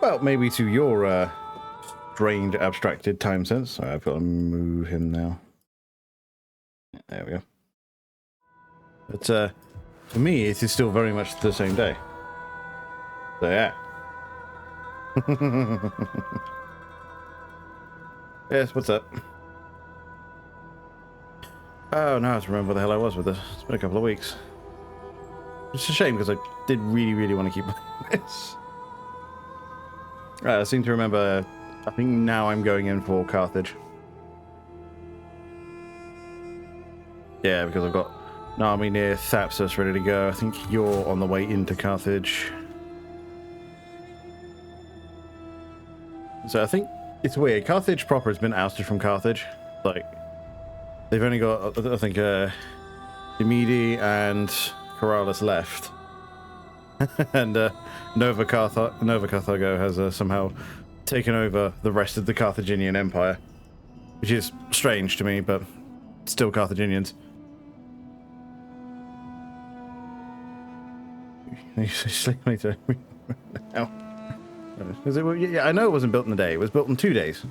Well, maybe to your drained, abstracted time sense. I've got to move him now. There we go. But for me, it is still very much the same day. So yeah. Yes, what's up? Oh, now I have to remember where the hell I was with this. It's been a couple of weeks. It's a shame because I did really, really want to keep this. Right, I seem to remember. I think now I'm going in for Carthage. Yeah, because I've got an army near Thapsus ready to go. I think you're on the way into Carthage. So I think it's weird. Carthage proper has been ousted from Carthage. Like, they've only got, I think, Demidi and Corrales left. And Nova Carthago has somehow taken over the rest of the Carthaginian Empire. Which is strange to me, but still Carthaginians. You sleep later. Yeah, I know it wasn't built in a day. It was built in 2 days.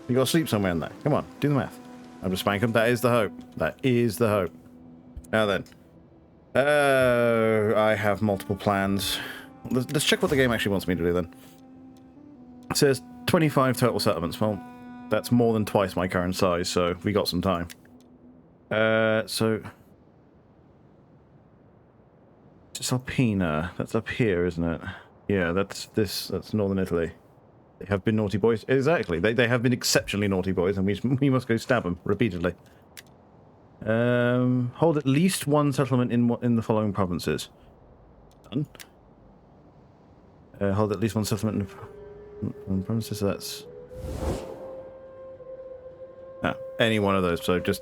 You gotta sleep somewhere in there. Come on, do the math. I'm just spanking. That is the hope. That is the hope. Now then. I have multiple plans. Let's check what the game actually wants me to do then. It says 25 total settlements. Well, that's more than twice my current size, so we got some time. So Salpina. That's up here, isn't it? Yeah, that's northern Italy. They have been naughty boys. Exactly. They have been exceptionally naughty boys, and we must go stab them repeatedly. Hold at least one settlement in the following provinces. Done. Hold at least one settlement in provinces. So that's any one of those. So just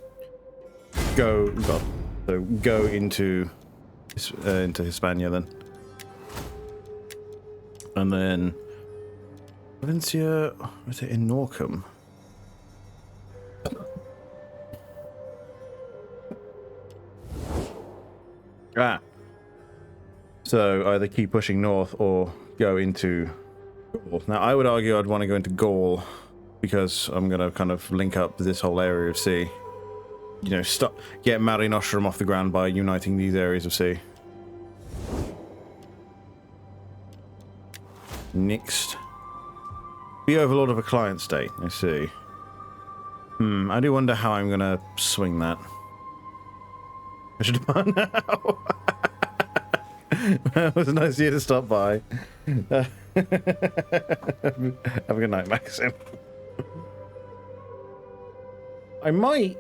go. Well, so go into Hispania then, and then Provincia. Is it in Norcum? So either keep pushing north or go into Gaul. Now I would argue I'd want to go into Gaul because I'm going to kind of link up this whole area of sea. You know, get Mare Nostrum off the ground by uniting these areas of sea. Next. Be overlord of a client state, I see. I do wonder how I'm going to swing that. I should have now. It was nice of you to stop by. Have a good night, Maxim. I might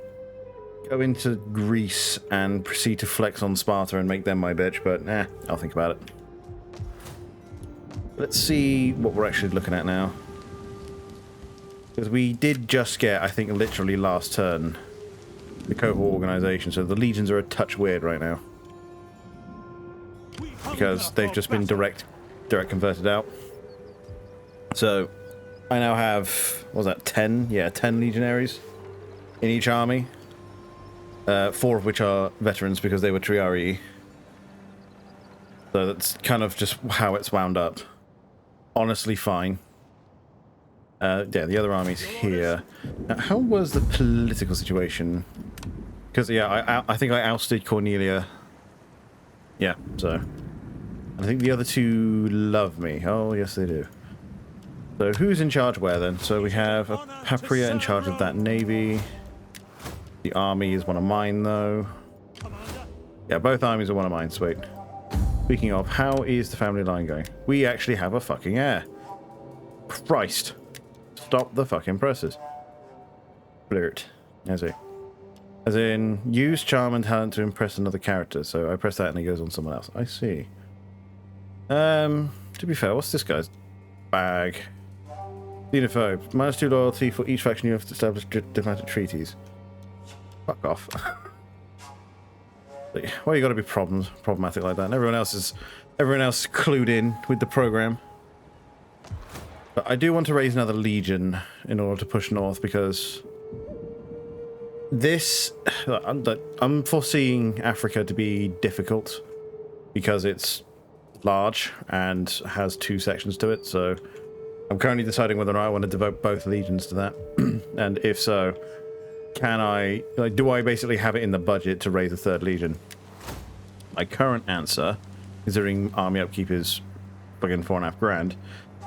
go into Greece and proceed to flex on Sparta and make them my bitch, but I'll think about it. Let's see what we're actually looking at now. Because we did just get, I think, literally last turn, the cohort organization, so the legions are a touch weird right now. Because they've just been direct converted out. So I now have, what was that, 10? Yeah, 10 legionaries in each army. 4 of which are veterans because they were Triarii. So that's kind of just how it's wound up. Honestly fine. Yeah, the other army's here. Now, how was the political situation? Because, yeah, I think I ousted Cornelia. Yeah, so... I think the other 2 love me. Oh, yes, they do. So who's in charge where, then? So we have a Papria in charge of that navy. The army is one of mine, though. Yeah, both armies are one of mine. Sweet. Speaking of, how is the family line going? We actually have a fucking heir. Christ. Stop the fucking presses. Flirt. As in, use charm and talent to impress another character. So I press that and he goes on someone else. I see. To be fair, what's this guy's bag? Xenophobe. -2 loyalty for each faction you have to establish diplomatic treaties. Fuck off. Why you gotta be problematic like that? And everyone else is clued in with the program. But I do want to raise another legion in order to push north because this I'm foreseeing Africa to be difficult because it's large and has 2 sections to it, so I'm currently deciding whether or not I want to devote both legions to that. And if so, do I basically have it in the budget to raise a 3rd legion? My current answer, considering army upkeep is fucking 4.5 grand,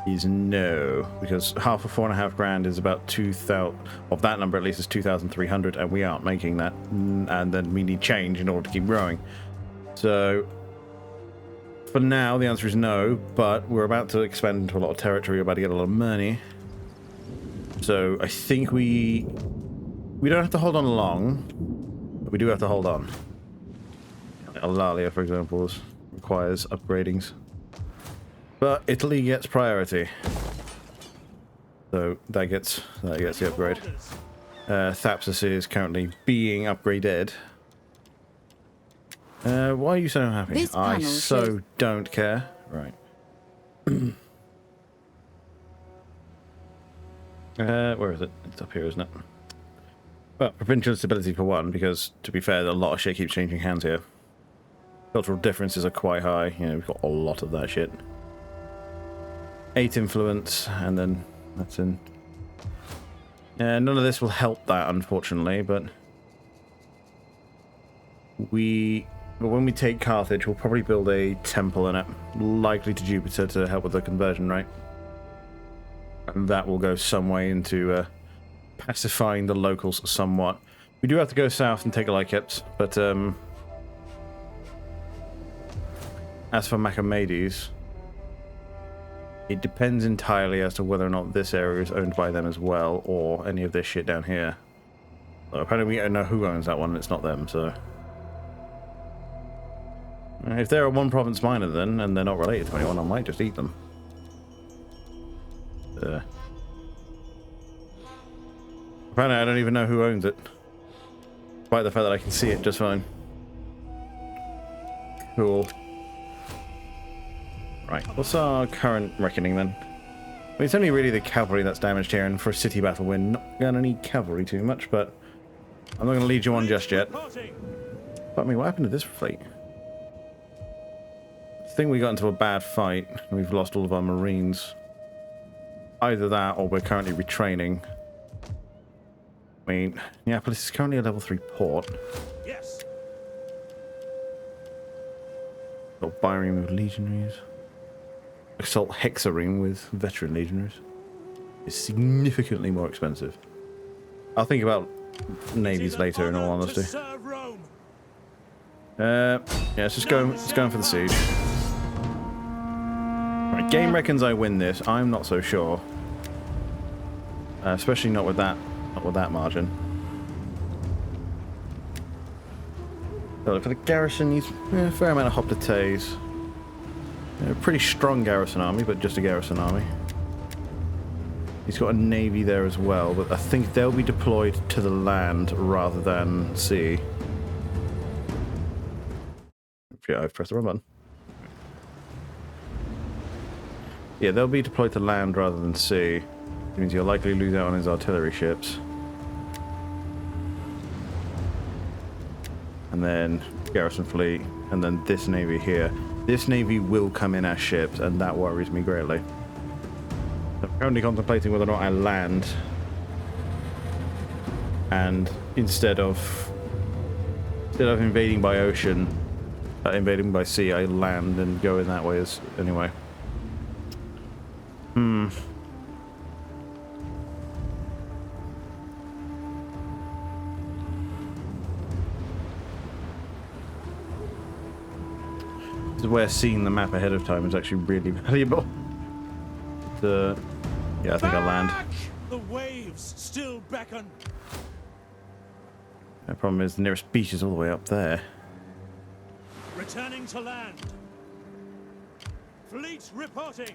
is no, because half of 4.5 grand is about 2,000, of that number at least is 2,300, and we aren't making that, and then we need change in order to keep growing. So for now, the answer is no, but we're about to expand into a lot of territory, we're about to get a lot of money. So I think we don't have to hold on long, but we do have to hold on. Alalia, for example, requires upgradings. But Italy gets priority. So that gets the upgrade. Thapsus is currently being upgraded. Why are you so unhappy? I so don't care. Right. Where is it? It's up here, isn't it? Well, provincial stability for one, because to be fair, a lot of shit keeps changing hands here. Cultural differences are quite high. You know, we've got a lot of that shit. 8 influence, and then that's in. None of this will help that, unfortunately, but when we take Carthage, we'll probably build a temple in it, likely to Jupiter to help with the conversion rate. And that will go some way into pacifying the locals somewhat. We do have to go south and take Lykips, but as for Macamades, it depends entirely as to whether or not this area is owned by them as well, or any of this shit down here. So apparently we don't know who owns that one, and it's not them, so... If they're a one-province miner then, and they're not related to anyone, I might just eat them. Apparently I don't even know who owns it. Despite the fact that I can see it just fine. Cool. Right, what's our current reckoning then? I mean, it's only really the cavalry that's damaged here, and for a city battle we're not gonna need cavalry too much, but I'm not gonna lead you on just yet. But I mean, what happened to this fleet? I think we got into a bad fight, and we've lost all of our marines. Either that, or we're currently retraining. I mean, Neapolis is currently a level 3 port. Yes. Got Byron with legionaries. Assault Hexarine with veteran legionaries. It's significantly more expensive. I'll think about navies later, in all honesty. Yeah, let's just go. Let's go in for the siege. Right, game reckons I win this. I'm not so sure. Especially not with that. Not with that margin. So for the garrison, he's a fair amount of hoplites. A pretty strong garrison army, but just a garrison army. He's got a navy there as well, but I think they'll be deployed to the land rather than sea. Yeah, I've pressed the wrong button. Yeah, they'll be deployed to land rather than sea. It means he'll likely lose out on his artillery ships. And then garrison fleet, and then this navy here. This navy will come in as ships, and that worries me greatly. I'm currently contemplating whether or not I land, and instead of invading by ocean, invading by sea, I land and go in that way as anyway. This is where seeing the map ahead of time is actually really valuable. But, yeah, I think I'll land. The waves still beckon. The problem is the nearest beach is all the way up there. Returning to land. Fleet reporting.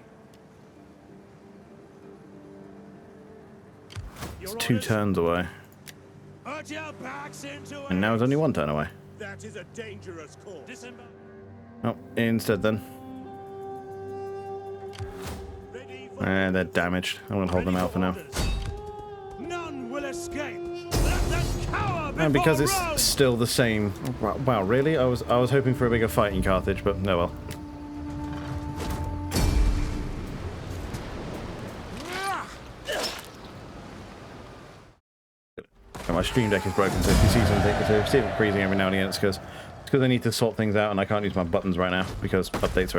It's 2 turns away. And now it's only 1 turn away. That is a dangerous course. Oh, instead then. And they're damaged. I'm gonna hold them out for now. None will escape. Let them cower And because it's before Rome. still the same. Wow, really? I was hoping for a bigger fight in Carthage, but no well. And my stream deck is broken, so if you see something, if you see it freezing every now and again, it's because I need to sort things out, and I can't use my buttons right now because updates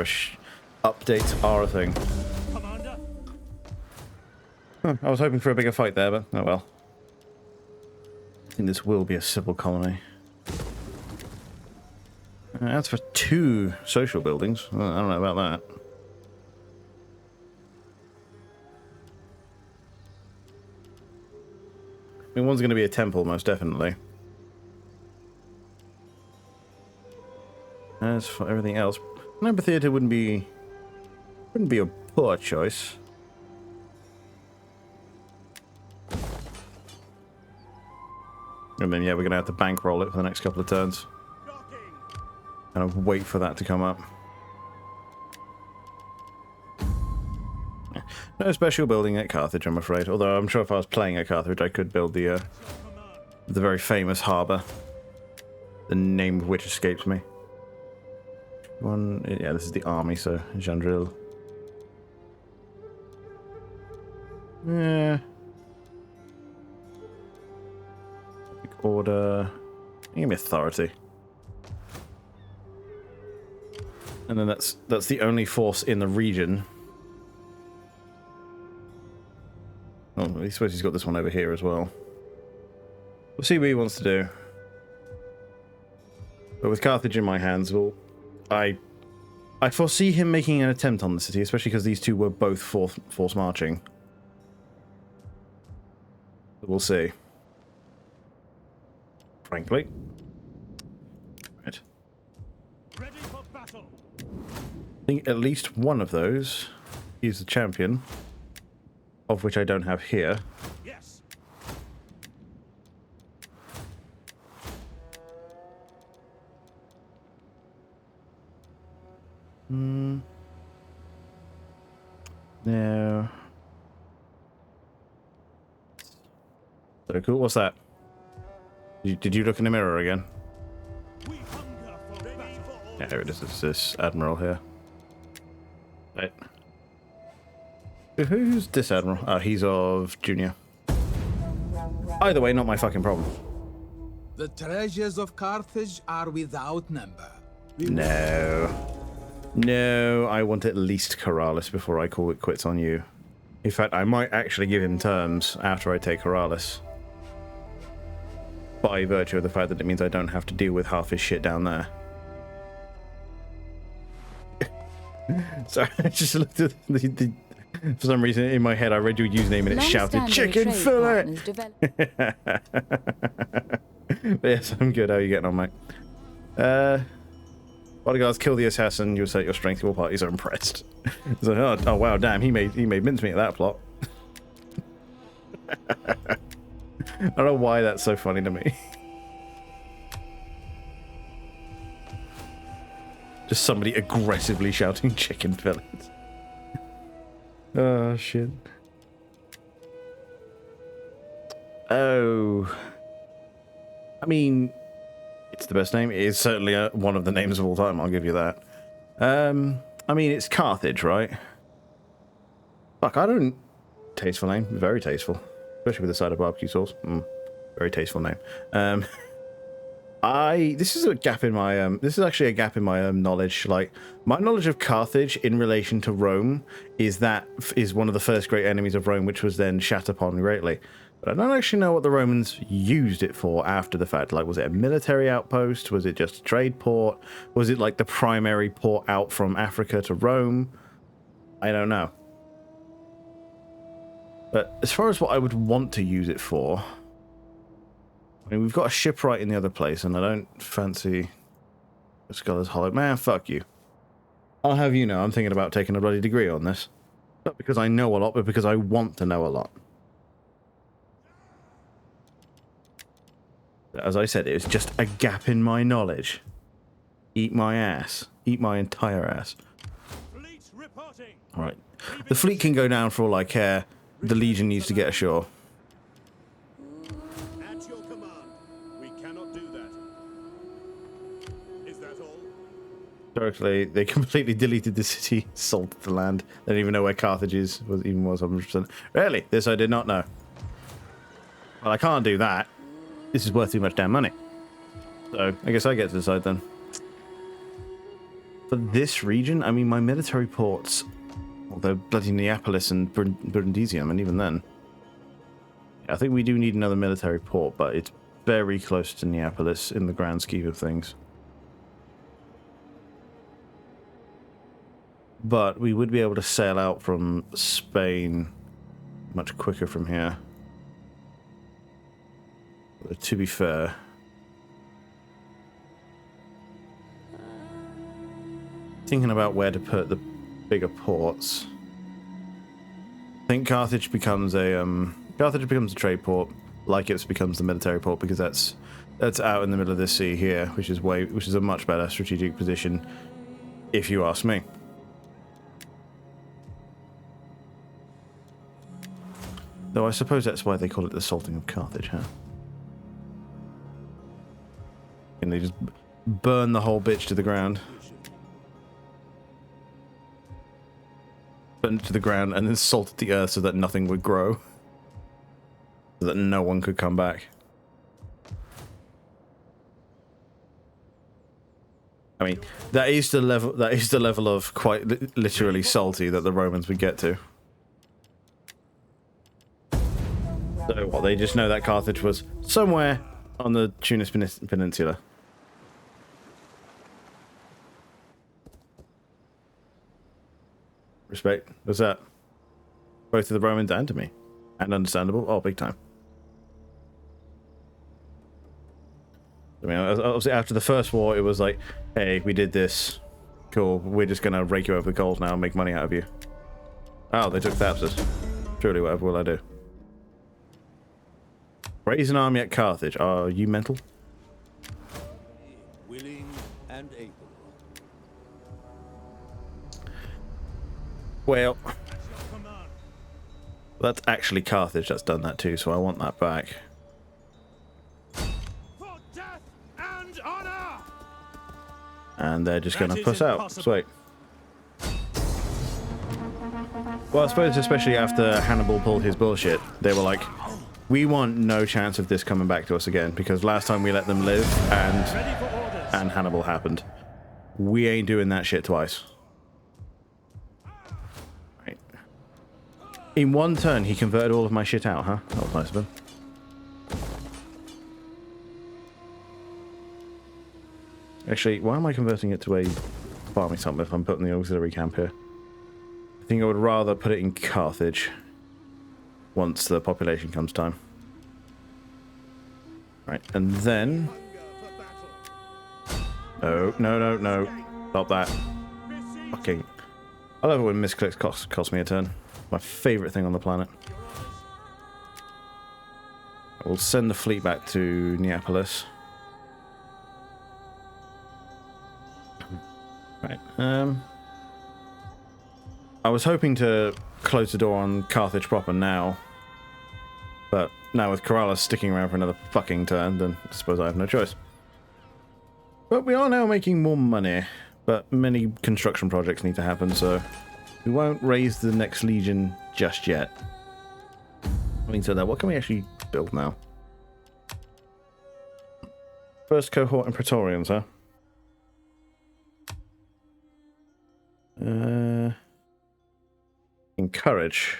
are a thing. Commander. I was hoping for a bigger fight there, but oh well. I think this will be a civil colony. That's for 2 social buildings. I don't know about that. I mean, one's going to be a temple, most definitely. As for everything else, an amphitheater wouldn't be a poor choice. And then yeah, we're gonna have to bankroll it for the next couple of turns. And wait for that to come up. No special building at Carthage, I'm afraid. Although I'm sure if I was playing at Carthage, I could build the very famous harbour, the name of which escapes me. Yeah, this is the army, so Jandril. Yeah. Order. Give me authority. And then that's the only force in the region. Oh, I suppose he's got this one over here as well. We'll see what he wants to do. But with Carthage in my hands, I I foresee him making an attempt on the city, especially because these two were both force marching. We'll see. Frankly. Right. Ready for battle. I think at least one of those is the champion, of which I don't have here. Yes. No. So cool. What's that? Did you look in the mirror again? We hunger for battle. Yeah, here it is. It's this admiral here. Right. Who's this admiral? Oh, he's of Junior. Either way, not my fucking problem. The treasures of Carthage are without number. No. No, I want at least Corrales before I call it quits on you. In fact, I might actually give him terms after I take Corrales. By virtue of the fact that it means I don't have to deal with half his shit down there. Sorry, I just looked at the for some reason in my head I read your username and it shouted chicken fillet. Yes, I'm good. How are you getting on, mate? Bodyguards kill the assassin. You assert your strength. All parties are impressed. So, oh wow, damn! He made mincemeat of that plot. I don't know why that's so funny to me. Just somebody aggressively shouting chicken fillets. Oh shit. Oh. I mean, it's the best name. It is certainly one of the names of all time, I'll give you that. I mean, it's Carthage, right? Fuck, I don't... Tasteful name. Very tasteful. Especially with the side of barbecue sauce. Very tasteful name. This is a gap in my... this is actually a gap in my knowledge. Like, my knowledge of Carthage in relation to Rome is one of the first great enemies of Rome, which was then shat upon greatly. But I don't actually know what the Romans used it for after the fact. Like, was it a military outpost? Was it just a trade port? Was it like the primary port out from Africa to Rome? I don't know. But as far as what I would want to use it for, I mean, we've got a shipwright in the other place, and I don't fancy a Scholar's Hollow. Man, fuck you. I'll have you know, I'm thinking about taking a bloody degree on this. Not because I know a lot, but because I want to know a lot. As I said, it was just a gap in my knowledge. Eat my ass. Eat my entire ass. Fleet reporting. Alright. The fleet can go down for all I care. The Legion needs to get ashore. At your command. We cannot do that. Is that all? Historically, they completely deleted the city, salted the land. They don't even know where Carthage was 100%. Really? This I did not know. Well, I can't do that. This is worth too much damn money. So, I guess I get to decide then. For this region, I mean, my military ports... Well, they're bloody Neapolis and Brundisium, and even then... I think we do need another military port, but it's very close to Neapolis in the grand scheme of things. But we would be able to sail out from Spain much quicker from here. To be fair, thinking about where to put the bigger ports, I think Carthage becomes a trade port, like it becomes the military port, because that's out in the middle of this sea here, which is a much better strategic position, if you ask me. Though I suppose that's why they call it the salting of Carthage, huh? And they just burn the whole bitch to the ground. Burn it to the ground and then salted the earth so that nothing would grow. So that no one could come back. I mean, that is the level of quite literally salty that the Romans would get to. So what, they just know that Carthage was somewhere on the Tunis Peninsula. Respect. What's that? Both to the Romans and to me. And understandable. Oh, big time. I mean, obviously after the first war, it was like, hey, we did this. Cool. We're just going to rake you over the coals now and make money out of you. Oh, they took Thapsus. Truly, whatever will I do? Raise an army at Carthage. Are you mental? Willing and able. Well, At your command. that's actually Carthage that's done that too, so I want that back. For death and honor. And they're just going That to is puss out. impossible. Sweet. Well, I suppose especially after Hannibal pulled his bullshit, they were like, we want no chance of this coming back to us again, because last time we let them live Ready for orders. and Hannibal happened. We ain't doing that shit twice. Right. In one turn, he converted all of my shit out, huh? That was nice of him. Actually, why am I converting it to a farming something if I'm putting the auxiliary camp here? I think I would rather put it in Carthage once the population comes time. Right, and then... No, no, no, no. Stop that. Fucking... I love it when misclicks cost me a turn. My favourite thing on the planet. We'll send the fleet back to Neapolis. Right, I was hoping to close the door on Carthage proper now, but now with Corrales sticking around for another fucking turn, then I suppose I have no choice. But we are now making more money, but many construction projects need to happen, so we won't raise the next legion just yet. Having said that, what can we actually build now? First cohort in Praetorians, huh? Encourage.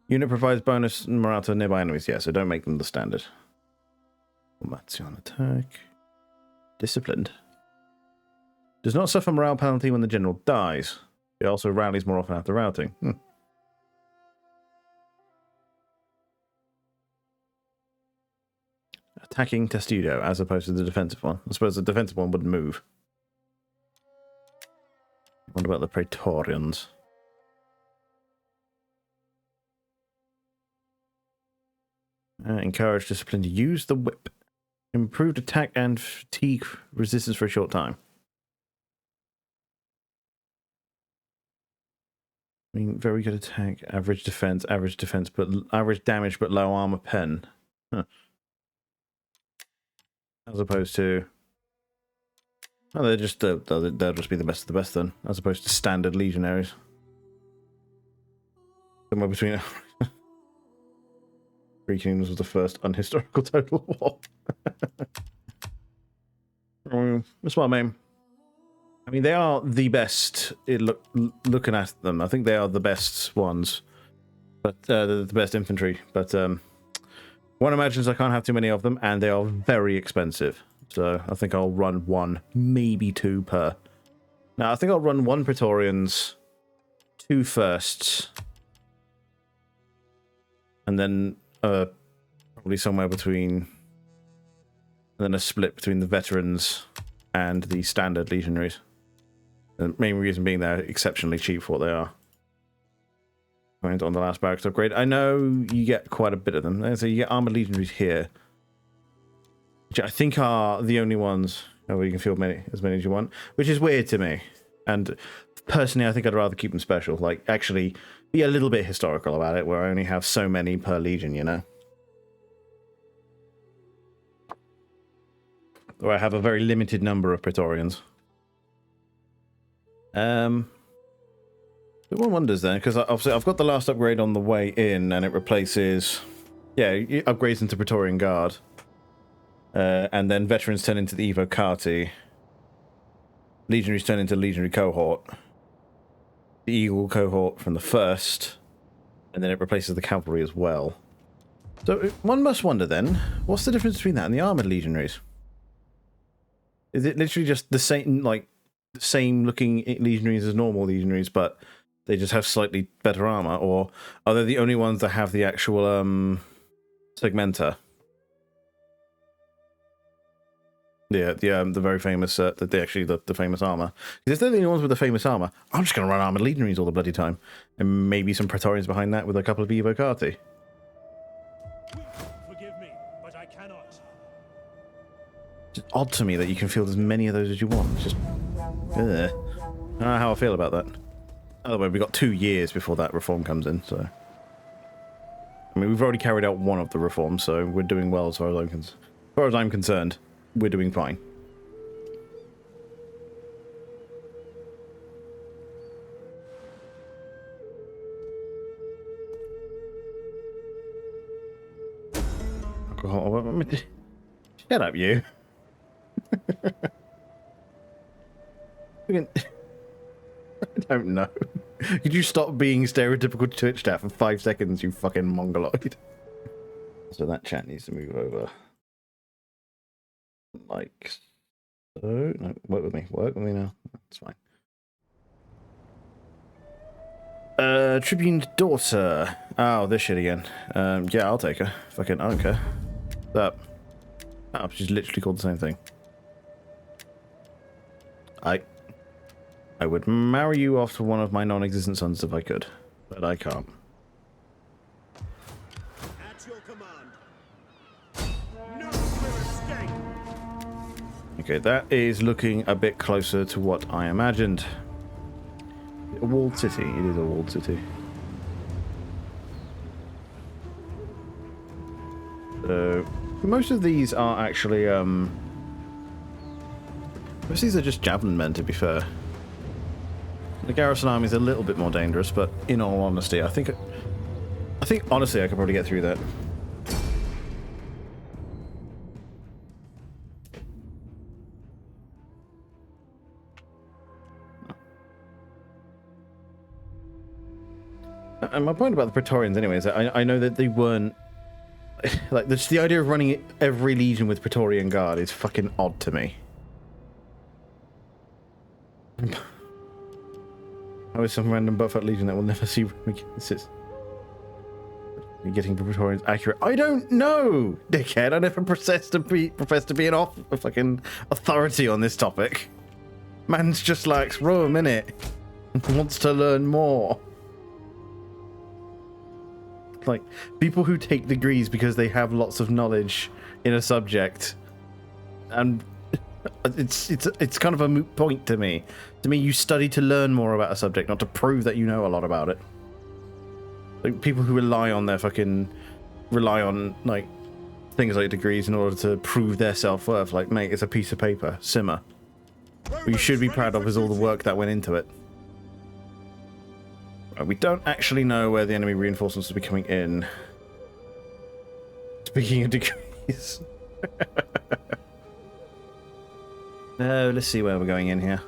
Unit provides bonus morale to nearby enemies. Yeah, so don't make them the standard. Formation attack. Disciplined. Does not suffer morale penalty when the general dies. It also rallies more often after routing. Attacking Testudo as opposed to the defensive one. I suppose the defensive one would move. What about the Praetorians? Encourage discipline to use the whip. Improved attack and fatigue resistance for a short time. I mean, very good attack, average defense, but average damage, but low armor pen. Huh. As opposed to, oh, they'll just be the best of the best then, as opposed to standard legionaries. Somewhere between. Three Kingdoms was the first unhistorical total war. That's what I mean. I mean, they are the best. Looking at them, I think they are the best ones, but they're the best infantry. But one imagines I can't have too many of them, and they are very expensive. So I think I'll run one, maybe two per. Now I think I'll run one Praetorians, two firsts, and then probably somewhere between, and then a split between the veterans and the standard legionaries. The main reason being they're exceptionally cheap for what they are. Going on the last barracks upgrade. I know you get quite a bit of them. So you get armored legionaries here, which I think are the only ones where you can field as many as you want, which is weird to me. And personally, I think I'd rather keep them special. Like, actually be a little bit historical about it, where I only have so many per legion, you know? Or I have a very limited number of Praetorians. But one wonders then, because obviously I've got the last upgrade on the way in, and it replaces, yeah, it upgrades into Praetorian Guard. And then veterans turn into the Evo Carti. Legionaries turn into Legionary Cohort. The Eagle Cohort from the first. And then it replaces the Cavalry as well. So one must wonder then, what's the difference between that and the Armored Legionaries? Is it literally just the same, like, the same looking legionaries as normal legionaries, but they just have slightly better armor? Or are they the only ones that have the actual segmenta? Yeah, the very famous, the famous armor. Because if they're the only ones with the famous armor, I'm just going to run armored legionaries all the bloody time. And maybe some Praetorians behind that with a couple of evocati. Forgive me, but I cannot. It's odd to me that you can field as many of those as you want. It's just, I don't know how I feel about that. By the way, we've got 2 years before that reform comes in, so. I mean, we've already carried out one of the reforms, so we're doing well as far as I'm concerned. We're doing fine. Shut up, you. I don't know. Could you stop being stereotypical Twitch chat for 5 seconds, you fucking mongoloid? So that chat needs to move over. Like so. No, work with me. Work with me now. That's fine. Tribune's daughter. Oh, this shit again. Yeah, I'll take her. Fucking, I don't care. What's up? Oh, she's literally called the same thing. I would marry you off to one of my non-existent sons if I could, but I can't. At your command. No will escape. Okay, that is looking a bit closer to what I imagined. A walled city. It is a walled city. So, most of these are actually, most of these are just javelin men, to be fair. The garrison army is a little bit more dangerous, but in all honesty, I think honestly I could probably get through that. And my point about the Praetorians, anyway, is that I know that they weren't like just the idea of running every legion with Praetorian Guard is fucking odd to me. How is some random buff at legion that will never see you're getting the Praetorians accurate? I don't know, dickhead. I never profess to be a fucking authority on this topic. Man's just likes Rome, innit? Wants to learn more. Like, people who take degrees because they have lots of knowledge in a subject, and it's kind of a moot point to me. To me, you study to learn more about a subject, not to prove that you know a lot about it. Like, people who rely on like things like degrees in order to prove their self-worth. Like, mate, it's a piece of paper. Simmer. What you should be proud of is all the work that went into it. We don't actually know where the enemy reinforcements will be coming in. Speaking of degrees. Let's see where we're going in here.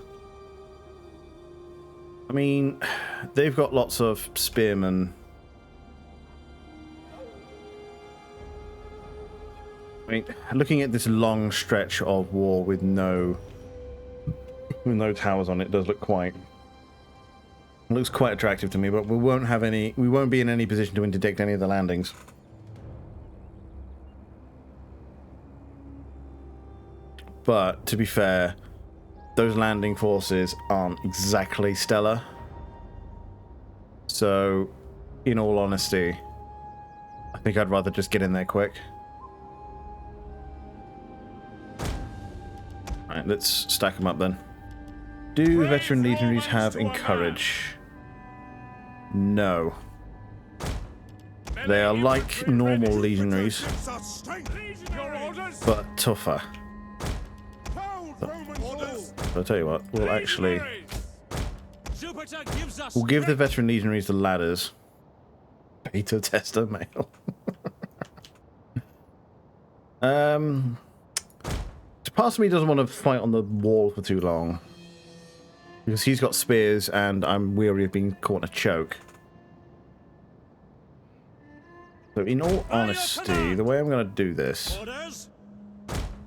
I mean, they've got lots of spearmen. I mean, looking at this long stretch of wall with no towers on it does look looks quite attractive to me, but we won't be in any position to interdict any of the landings. But to be fair, those landing forces aren't exactly stellar. So, in all honesty, I think I'd rather just get in there quick. Alright, let's stack them up then. Do veteran legionaries have encourage? No. They are like normal legionaries, but tougher. But I'll tell you what, we'll give the veteran legionaries the ladders. Beta tester mail. Part of me doesn't want to fight on the wall for too long, because he's got spears and I'm weary of being caught in a choke. So in all honesty, the way I'm going to do this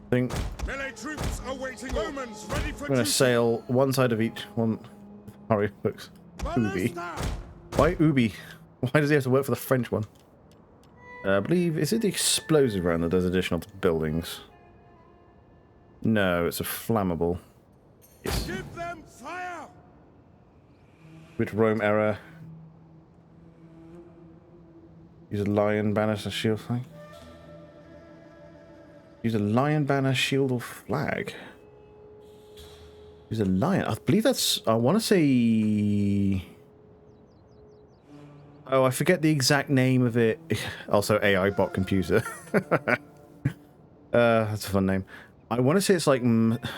I think Melee troops awaiting Romans ready for I'm going to sail one side of each one. Hurry, books. Ubi. Why Ubi? Why does he have to work for the French one? I believe, is it the explosive round that does additional to buildings? No, it's a flammable. Yes. Give them fire! Which Rome error? Use a lion banner as a shield flag. Use a lion banner, shield, or flag. Use a lion. I believe that's. I want to say. Oh, I forget the exact name of it. Also, AI bot computer. That's a fun name. I want to say it's like.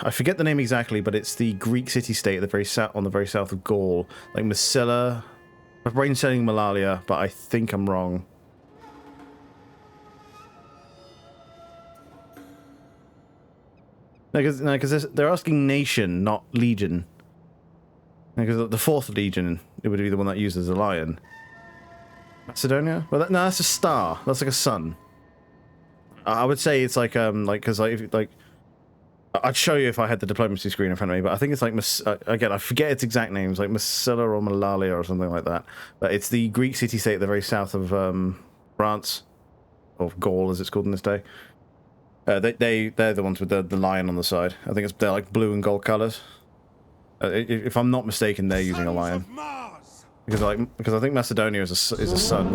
I forget the name exactly, but it's the Greek city-state at the very south, on the very south of Gaul, like Massilia. My brain's saying Malalia, but I think I'm wrong. No, because they're asking nation, not legion. Because the fourth legion, it would be the one that uses a lion. Macedonia? Well, no, that's a star. That's like a sun. I would say it's like because I'd show you if I had the diplomacy screen in front of me, but I think it's like again, I forget its exact names, like Massilia or Malalia or something like that. But it's the Greek city-state at the very south of France, or Gaul as it's called in this day. They're the ones with the lion on the side. I think they're like blue and gold colors. If I'm not mistaken, they're using a lion. Because I think Macedonia is a sun.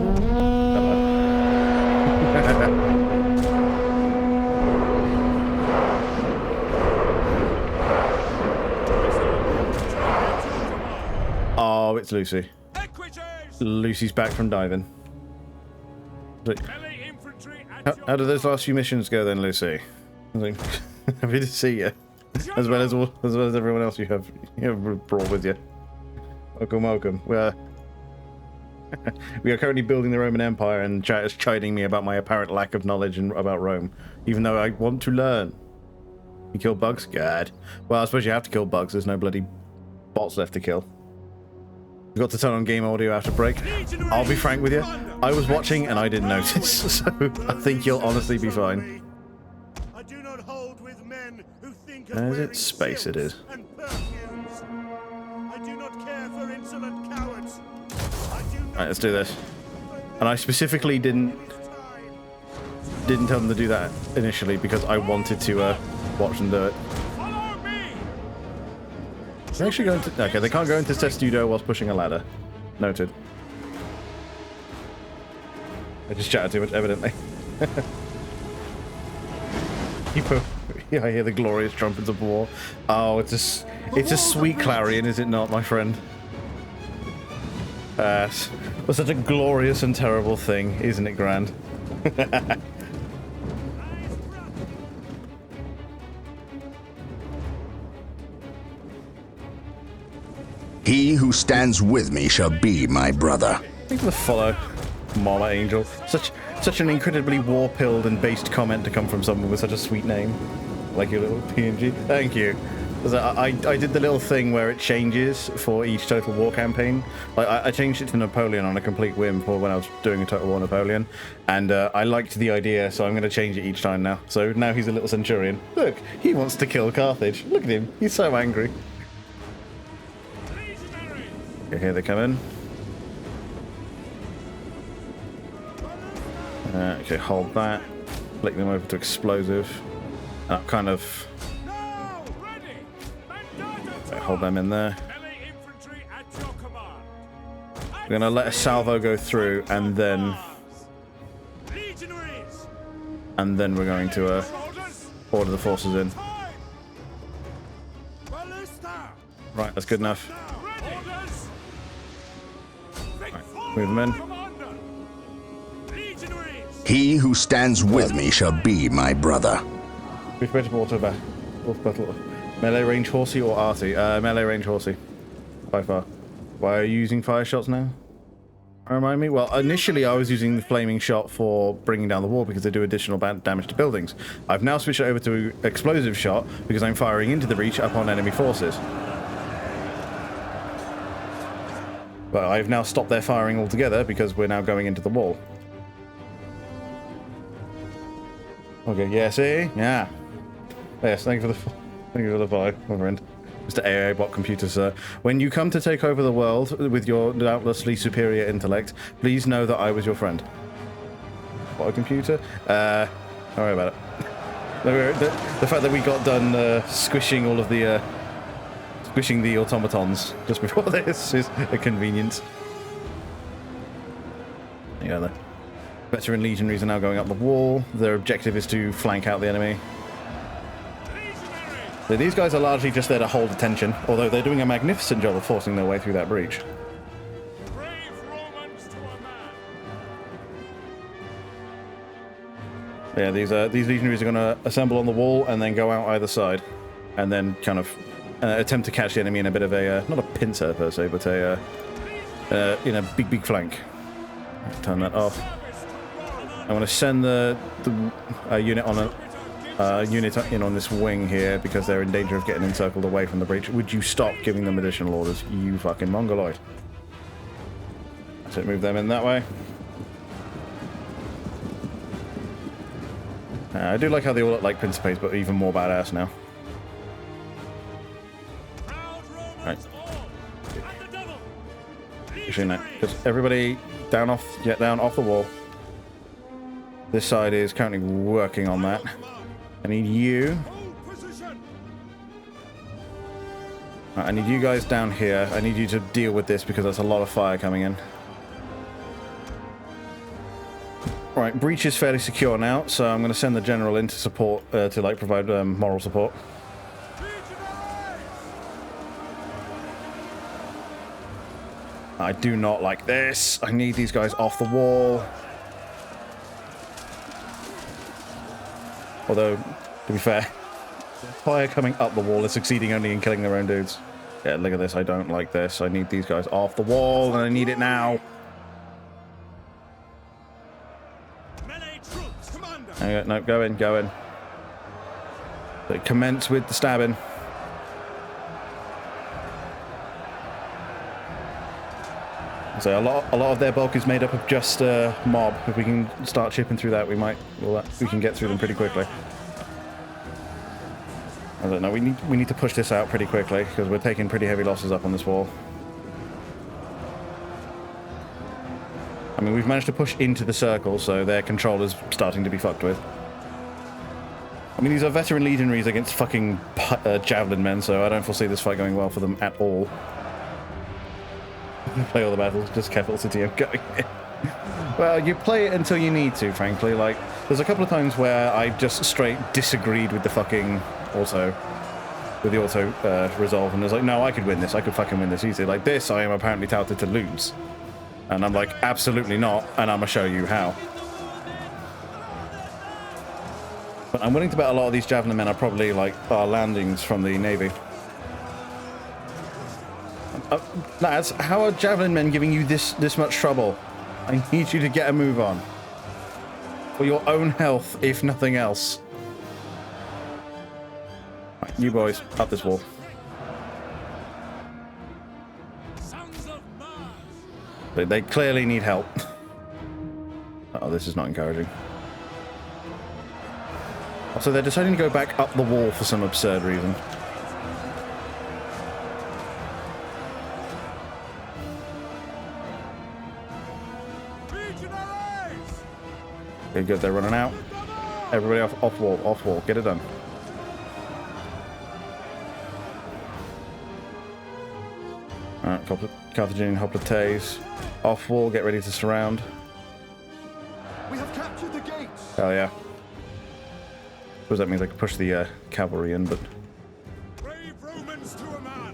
Oh, it's Lucy. Lucy's back from diving. How did those last few missions go then, Lucy? Happy to see you, as well as everyone else you have brought with you. Welcome, welcome. We are currently building the Roman Empire, and chat is chiding me about my apparent lack of knowledge about Rome, even though I want to learn. You kill bugs? God. Well, I suppose you have to kill bugs. There's no bloody bots left to kill. You got to turn on game audio after break. I'll be frank with you. I was watching and I didn't notice, so I think you'll honestly be fine. I do not hold with men who think of Is it space? It is. I do not care for insolent cowards. Right, let's do this. And I specifically didn't tell them to do that initially because I wanted to watch them do it. They're actually going to... Okay, they can't go into Testudo whilst pushing a ladder. Noted. I just chatted too much, evidently. Yeah, I hear the glorious trumpets of war. Oh, it's a sweet clarion, is it not, my friend? Was such a glorious and terrible thing, isn't it, Grand? He who stands with me shall be my brother. Thanks for the follow, Mama Angel. Such an incredibly war-pilled and based comment to come from someone with such a sweet name. Like your little PNG. Thank you. I did the little thing where it changes for each Total War campaign. Like I changed it to Napoleon on a complete whim for when I was doing a Total War Napoleon. And I liked the idea, so I'm going to change it each time now. So now he's a little centurion. Look, he wants to kill Carthage. Look at him. He's so angry. Okay, here they come in. Okay, hold that. Flick them over to explosive. Kind of... Okay, hold them in there. We're going to let a salvo go through, and then... we're going to order the forces in. Right, that's good enough. Right, move them in. He who stands with me shall be my brother. Which better battle? Melee range horsey or arty? Melee range horsey. By far. Why are you using fire shots now? Remind me? Well, initially I was using the flaming shot for bringing down the wall because they do additional damage to buildings. I've now switched it over to explosive shot because I'm firing into the breach upon enemy forces. But I've now stopped their firing altogether because we're now going into the wall. Okay, yeah, see? Yeah. Yes, thank you for the follow, my friend. Mr. AI bot computer, sir. When you come to take over the world with your doubtlessly superior intellect, please know that I was your friend. What a computer? Don't worry about it. The fact that we got done squishing all of the squishing the automatons just before this is a convenience. Yeah, the veteran legionaries are now going up the wall. Their objective is to flank out the enemy. So these guys are largely just there to hold attention, although they're doing a magnificent job of forcing their way through that breach. Brave Romans to a man. Yeah, these legionaries are going to assemble on the wall and then go out either side, and then kind of attempt to catch the enemy in a bit of a not a pincer per se, but a in a big flank. Turn that off. I want to send the unit on a unit in on this wing here because they're in danger of getting encircled away from the breach. Would you stop giving them additional orders, you fucking mongoloid? So move them in that way. I do like how they all look like Principes, but even more badass now. Right. Actually, no. Just everybody down off the wall. This side is currently working on that. I need you. Right, I need you guys down here. I need you to deal with this because there's a lot of fire coming in. Right, breach is fairly secure now, so I'm going to send the general in to support, to like provide moral support. I do not like this. I need these guys off the wall. Although, to be fair, fire coming up the wall is succeeding only in killing their own dudes. Yeah, look at this. I don't like this. I need these guys off the wall, and I need it now. No, go in. So commence with the stabbing. So a lot of their bulk is made up of just mob. If we can start chipping through that, we can get through them pretty quickly. I don't know. We need to push this out pretty quickly because we're taking pretty heavy losses up on this wall. I mean, we've managed to push into the circle, so their control is starting to be fucked with. I mean, these are veteran legionaries against fucking javelin men, so I don't foresee this fight going well for them at all. Play all the battles, just capital city I'm going in. Well, you play it until you need to, frankly. Like, there's a couple of times where I just straight disagreed with the fucking auto resolve, and I was like, no, I could win this. I could fucking win this easily. Like this, I am apparently touted to lose. And I'm like, absolutely not, and I'm gonna show you how. But I'm willing to bet a lot of these javelin men are probably like our landings from the Navy. Lads, how are javelin men giving you this much trouble? I need you to get a move on. For your own health, if nothing else. Right, you boys, up this wall. They clearly need help. Oh, this is not encouraging. Also, they're deciding to go back up the wall for some absurd reason. Okay, good, they're running out. Everybody off wall, get it done. Alright, Carthaginian hoplites. Off wall, get ready to surround. We have captured the gates. Hell yeah. Suppose that means I can push the cavalry in, but... Brave Romans to a man.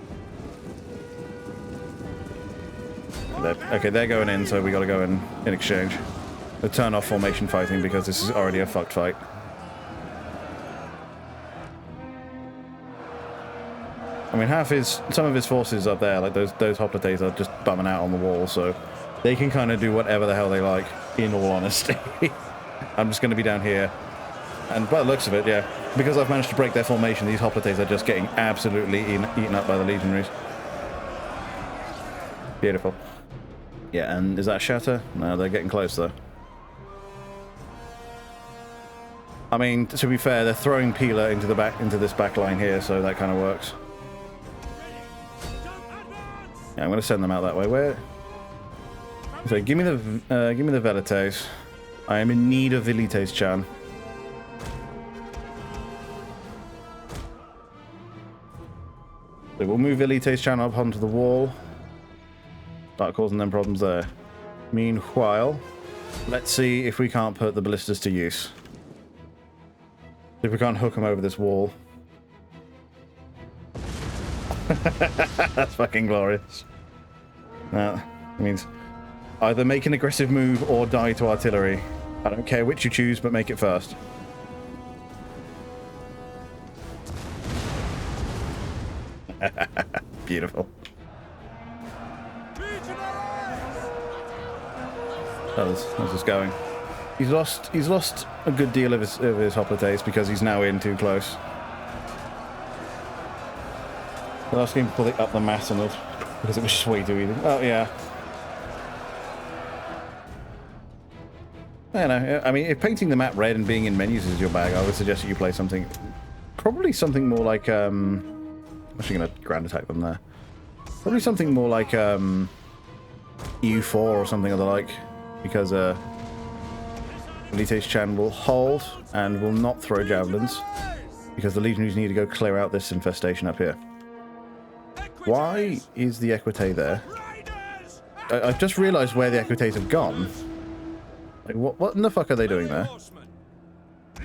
Okay, they're going in, so we gotta go in exchange. They turn off formation fighting because this is already a fucked fight. I mean, some of his forces up there, like those hoplites are just bumming out on the wall, so they can kind of do whatever the hell they like, in all honesty. I'm just going to be down here. And by the looks of it, yeah, because I've managed to break their formation, these hoplites are just getting absolutely eaten up by the legionaries. Beautiful. Yeah, and is that shatter? No, they're getting close, though. I mean, to be fair, they're throwing Peeler into this back line here, so that kind of works. Yeah, I'm going to send them out that way. Where? So give me the Velites. I am in need of Velites, Chan. So we'll move Velites Chan up onto the wall. Start causing them problems there. Meanwhile, let's see if we can't put the ballistas to use. If we can't hook them over this wall. That's fucking glorious. That means either make an aggressive move or die to artillery. I don't care which you choose, but make it first. Beautiful. How's this going? He's lost a good deal of his hoplites because he's now in too close. I was asking him to pull it up the mass on it because it was just way too easy. Oh yeah. I don't know. I mean, if painting the map red and being in menus is your bag, I would suggest that you play something, probably something more like I'm actually gonna ground attack them there. Probably something more like EU4 or something of the like, because Velites Chan will hold and will not throw javelins because the legionaries need to go clear out this infestation up here. Why is the Equite there? I've just realised where the Equites have gone. Like, what in the fuck are they doing there?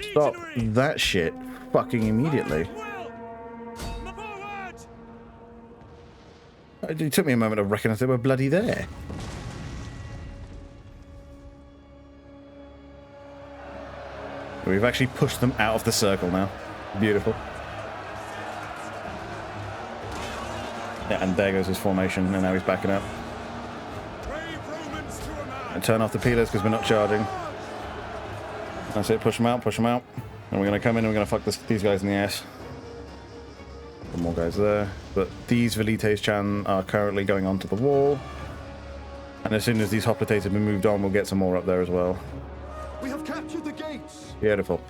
Stop that shit fucking immediately. It took me a moment to recognise they were bloody there. We've actually pushed them out of the circle now. Beautiful. Yeah, and there goes his formation, and now he's backing up. And turn off the peelers because we're not charging. That's it, push them out, push them out. And we're going to come in and we're going to fuck these guys in the ass. Some more guys there. But these Velites Chan are currently going onto the wall. And as soon as these hoplites have been moved on, we'll get some more up there as well. We have captured the gates. Beautiful.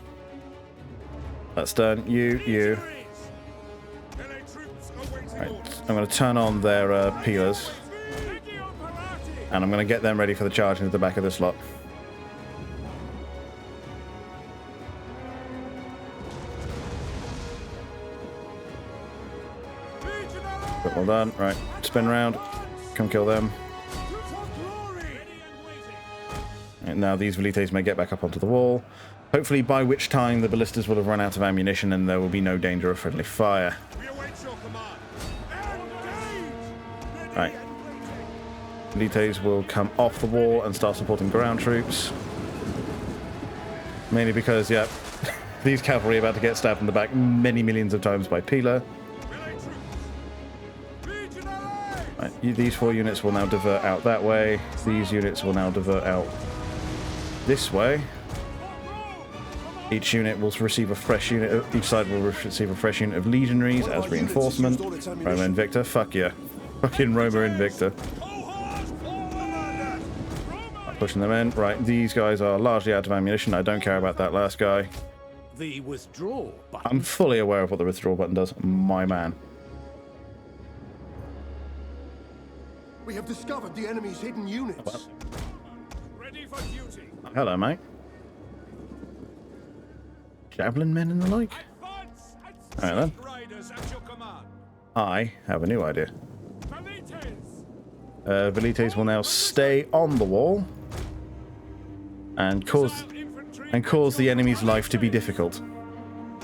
That's done. You. Right, I'm going to turn on their peelers. And I'm going to get them ready for the charge into the back of this lot. Well done. Right, spin around. Come kill them. And now these Velites may get back up onto the wall. Hopefully by which time the ballistas will have run out of ammunition and there will be no danger of friendly fire. Right. Velites will come off the wall and start supporting ground troops. Mainly because, yeah, these cavalry are about to get stabbed in the back many millions of times by Peeler. Right, these 4 units will now divert out that way. These units will now divert out this way. Each unit will receive a fresh unit. Each side will receive a fresh unit of legionaries as reinforcement. Roma Invicta, fuck yeah. Fucking Roma Invicta. Pushing them in. Right, these guys are largely out of ammunition. I don't care about that last guy. The withdraw button. I'm fully aware of what the withdraw button does. My man. We have discovered the enemy's hidden units. Well. Ready for duty. Hello, mate. Javelin men and the like. Alright then. Riders at your command. I have a new idea. Velites. Velites will now stay on the wall and cause the enemy's life to be difficult.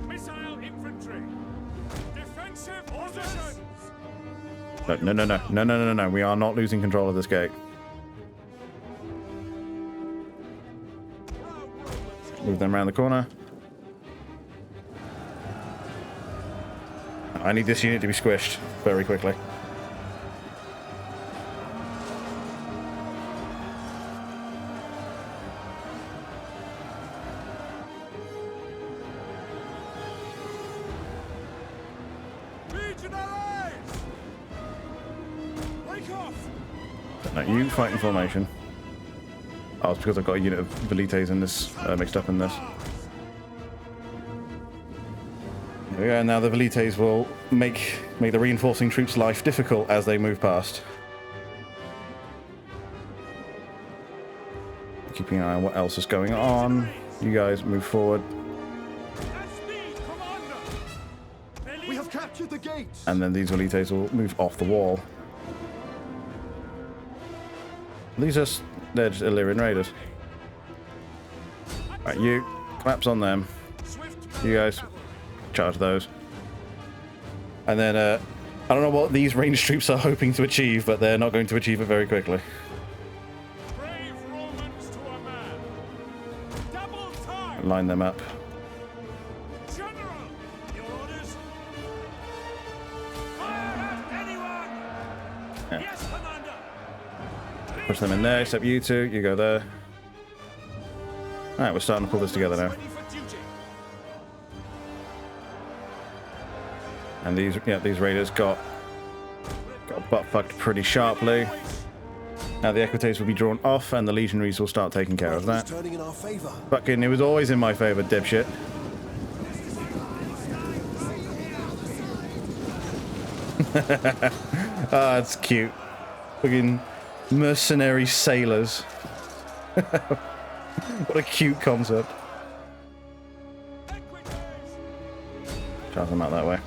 Missile infantry. Defensive positions. No. We are not losing control of this gate. Move them around the corner. I need this unit to be squished very quickly. No, you fight in formation. Oh, it's because I've got a unit of Velites in this, mixed up in this. we go. Now the velites will make the reinforcing troops' life difficult as they move past. Keeping an eye on what else is going on. You guys move forward. We have captured the gates. And then these velites will move off the wall. They're just Illyrian raiders. Right, you collapse on them. You guys charge those. And then I don't know what these ranged troops are hoping to achieve, but they're not going to achieve it very quickly. Brave Romans to a man. Double time. Line them up. General, your orders. Fire at anyone. Yeah. Yes, Commander. Push them in there, except you two. You go there. Alright, we're starting to pull this together now. Ready for duty. And these raiders got butt fucked pretty sharply. Now the Equites will be drawn off, and the legionaries will start taking care of that. Turning in our favor. Fucking, it was always in my favor, dipshit. Ah, it's cute. Fucking mercenary sailors. What a cute concept. Charge them out that way.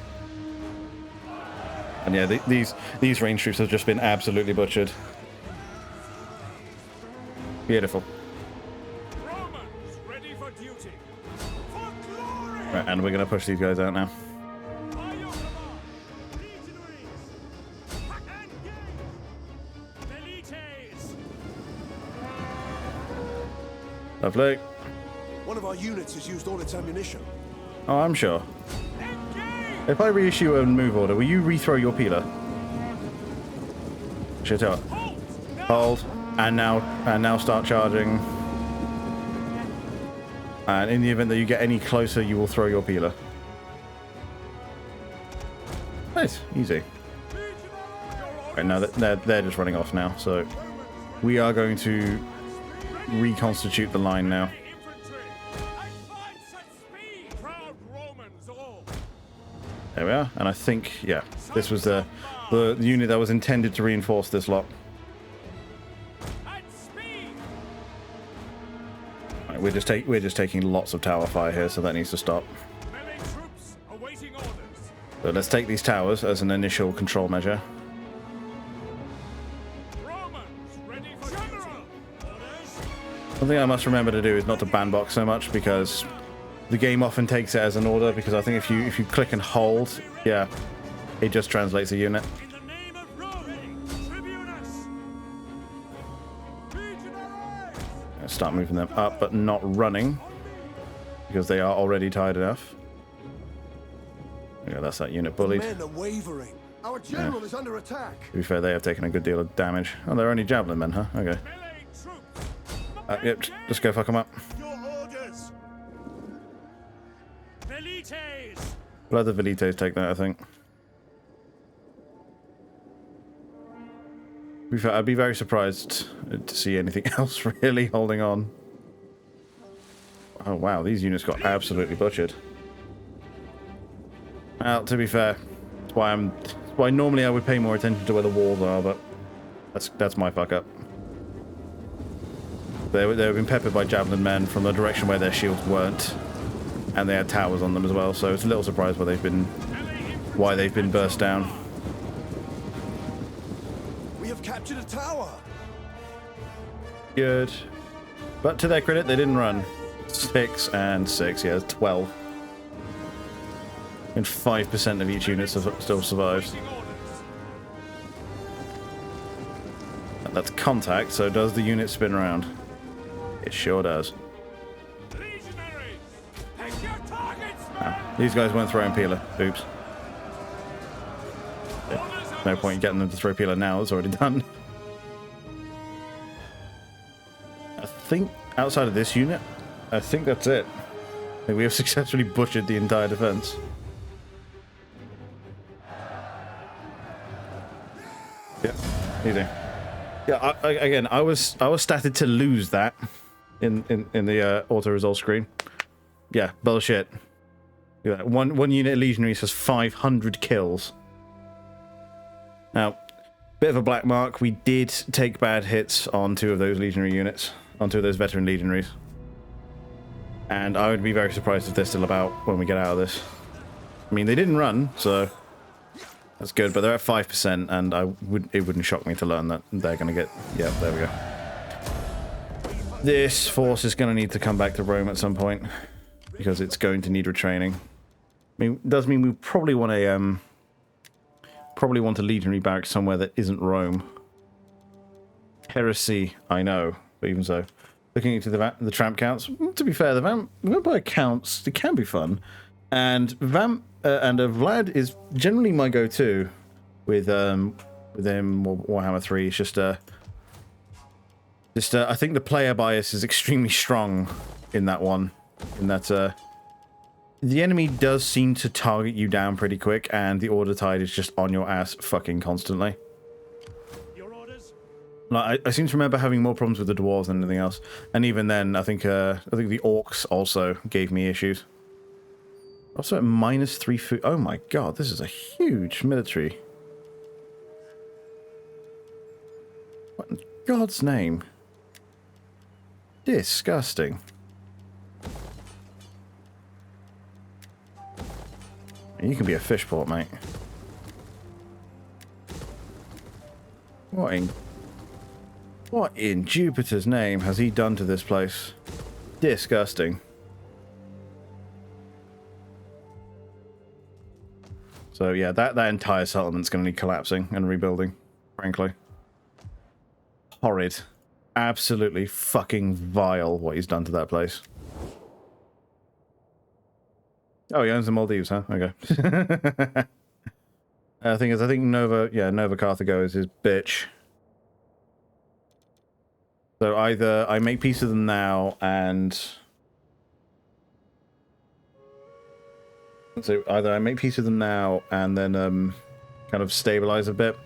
And yeah, these range troops have just been absolutely butchered. Beautiful. Romans, ready for duty. For glory. Right, and we're gonna push these guys out now. By your command. Legionaries. Engage. Velites. Lovely. One of our units has used all its ammunition. Oh, I'm sure. Engage. If I reissue a move order, will you rethrow your peeler? Shit out. Hold. Hold. And now start charging. And in the event that you get any closer, you will throw your peeler. Nice, easy. Right, now they're just running off now, so we are going to reconstitute the line now. Infantry. And find such speed. Proud Romans all. There we are, and I think this was the unit that was intended to reinforce this lot. At speed. Right, we're just taking lots of tower fire here, so that needs to stop. Melee troops awaiting orders. So let's take these towers as an initial control measure. Romans, ready for general. Orders. One thing I must remember to do is not to bandbox so much, because the game often takes it as an order, because I think if you click and hold, yeah, it just translates a unit. In the name of Rome, Tribunus. Legionaries. Let's start moving them up, but not running, because they are already tired enough. Yeah, that's that unit bullied. Men are wavering. Our general is under attack. To be fair, they have taken a good deal of damage. Oh, they're only javelin men, huh? Okay. Melee troops. Yep, just go fuck them up. Your orders. Velites. Let the velites take that, I think. To be fair, I'd be very surprised to see anything else really holding on. Oh wow, these units got absolutely butchered. Well, to be fair, that's why normally I would pay more attention to where the walls are, but that's my fuck up. They've been peppered by javelin men from the direction where their shields weren't, and they had towers on them as well. So it's a little surprised why they've been burst down. We have captured a tower. Good, but to their credit, they didn't run. 6 and 6, yeah, 12. And 5% of each unit still survives. Awaiting orders. That's contact, so does the unit spin around? It sure does. Legionaries. Pick your targets. These guys weren't throwing peeler. Oops. Orders are No point in getting them to throw peeler now, it's already done. I think outside of this unit, I think that's it. I think we have successfully butchered the entire defense. Yeah, easy. Yeah, again, I was statted to lose that in the auto result screen. Yeah, bullshit. Look at that. One unit of legionaries has 500 kills. Now, bit of a black mark. We did take bad hits on 2 of those legionary units, on 2 of those veteran legionaries. And I would be very surprised if they're still about when we get out of this. I mean, they didn't run, so that's good, but they're at 5%, and it wouldn't shock me to learn that they're going to get... Yeah, there we go. This force is going to need to come back to Rome at some point, because it's going to need retraining. I mean, it does mean we probably want a legionary barrack somewhere that isn't Rome. Heresy, I know, but even so. Looking into the tramp counts, to be fair, the vampire counts, they can be fun. And Vlad is generally my go-to with him Warhammer 3. It's just I think the player bias is extremely strong in that one. In that the enemy does seem to target you down pretty quick, and the order tide is just on your ass fucking constantly. Your orders? Like, I seem to remember having more problems with the dwarves than anything else, and even then, I think the orcs also gave me issues. Also at -3 food. Oh my god, this is a huge military. What in God's name? Disgusting. You can be a fish port, mate. What in Jupiter's name has he done to this place? Disgusting. So yeah, that entire settlement's going to need collapsing and rebuilding, frankly. Horrid. Absolutely fucking vile what he's done to that place. Oh, he owns the Maldives, huh? Okay. I think Nova Carthago is his bitch. So either I make peace with them now and... So either I make peace with them now and then kind of stabilize a bit,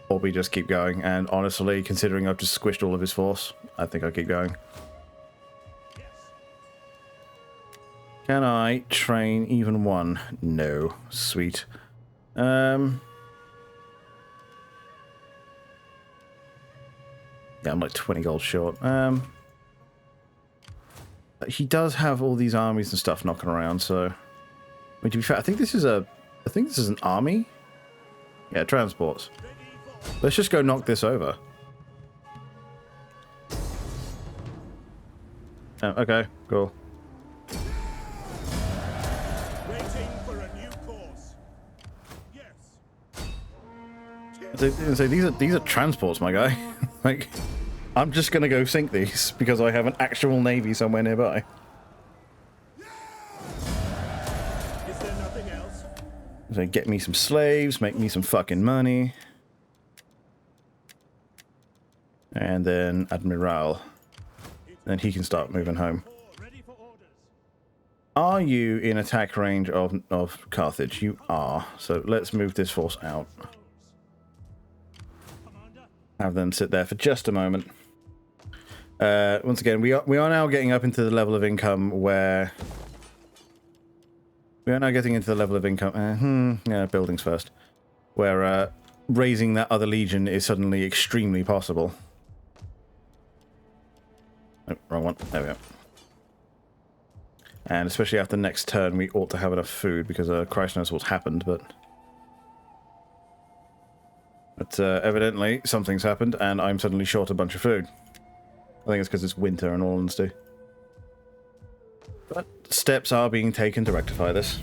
or we just keep going. And honestly, considering I've just squished all of his force, I think I'll keep going. Can I train even one? No. Sweet. Yeah, I'm like 20 gold short. He does have all these armies and stuff knocking around, so... I mean, to be fair, I think this is an army? Yeah, transports. Let's just go knock this over. Oh, okay, cool. Waiting for a new course. Yes. So these are transports, my guy. Like, I'm just gonna go sink these because I have an actual navy somewhere nearby. Is there nothing else? So get me some slaves, make me some fucking money. And then Admiral. Then he can start moving home. Ready for orders. Are you in attack range of Carthage? You are. So let's move this force out. Commander. Have them sit there for just a moment. Once again, we are now getting up into the level of income where... We are now getting into the level of income... yeah, buildings first. Where raising that other legion is suddenly extremely possible. Oh, wrong one. There we go. And especially after next turn, we ought to have enough food, because Christ knows what's happened, but evidently something's happened, and I'm suddenly short a bunch of food. I think it's because it's winter, in all honesty. But steps are being taken to rectify this.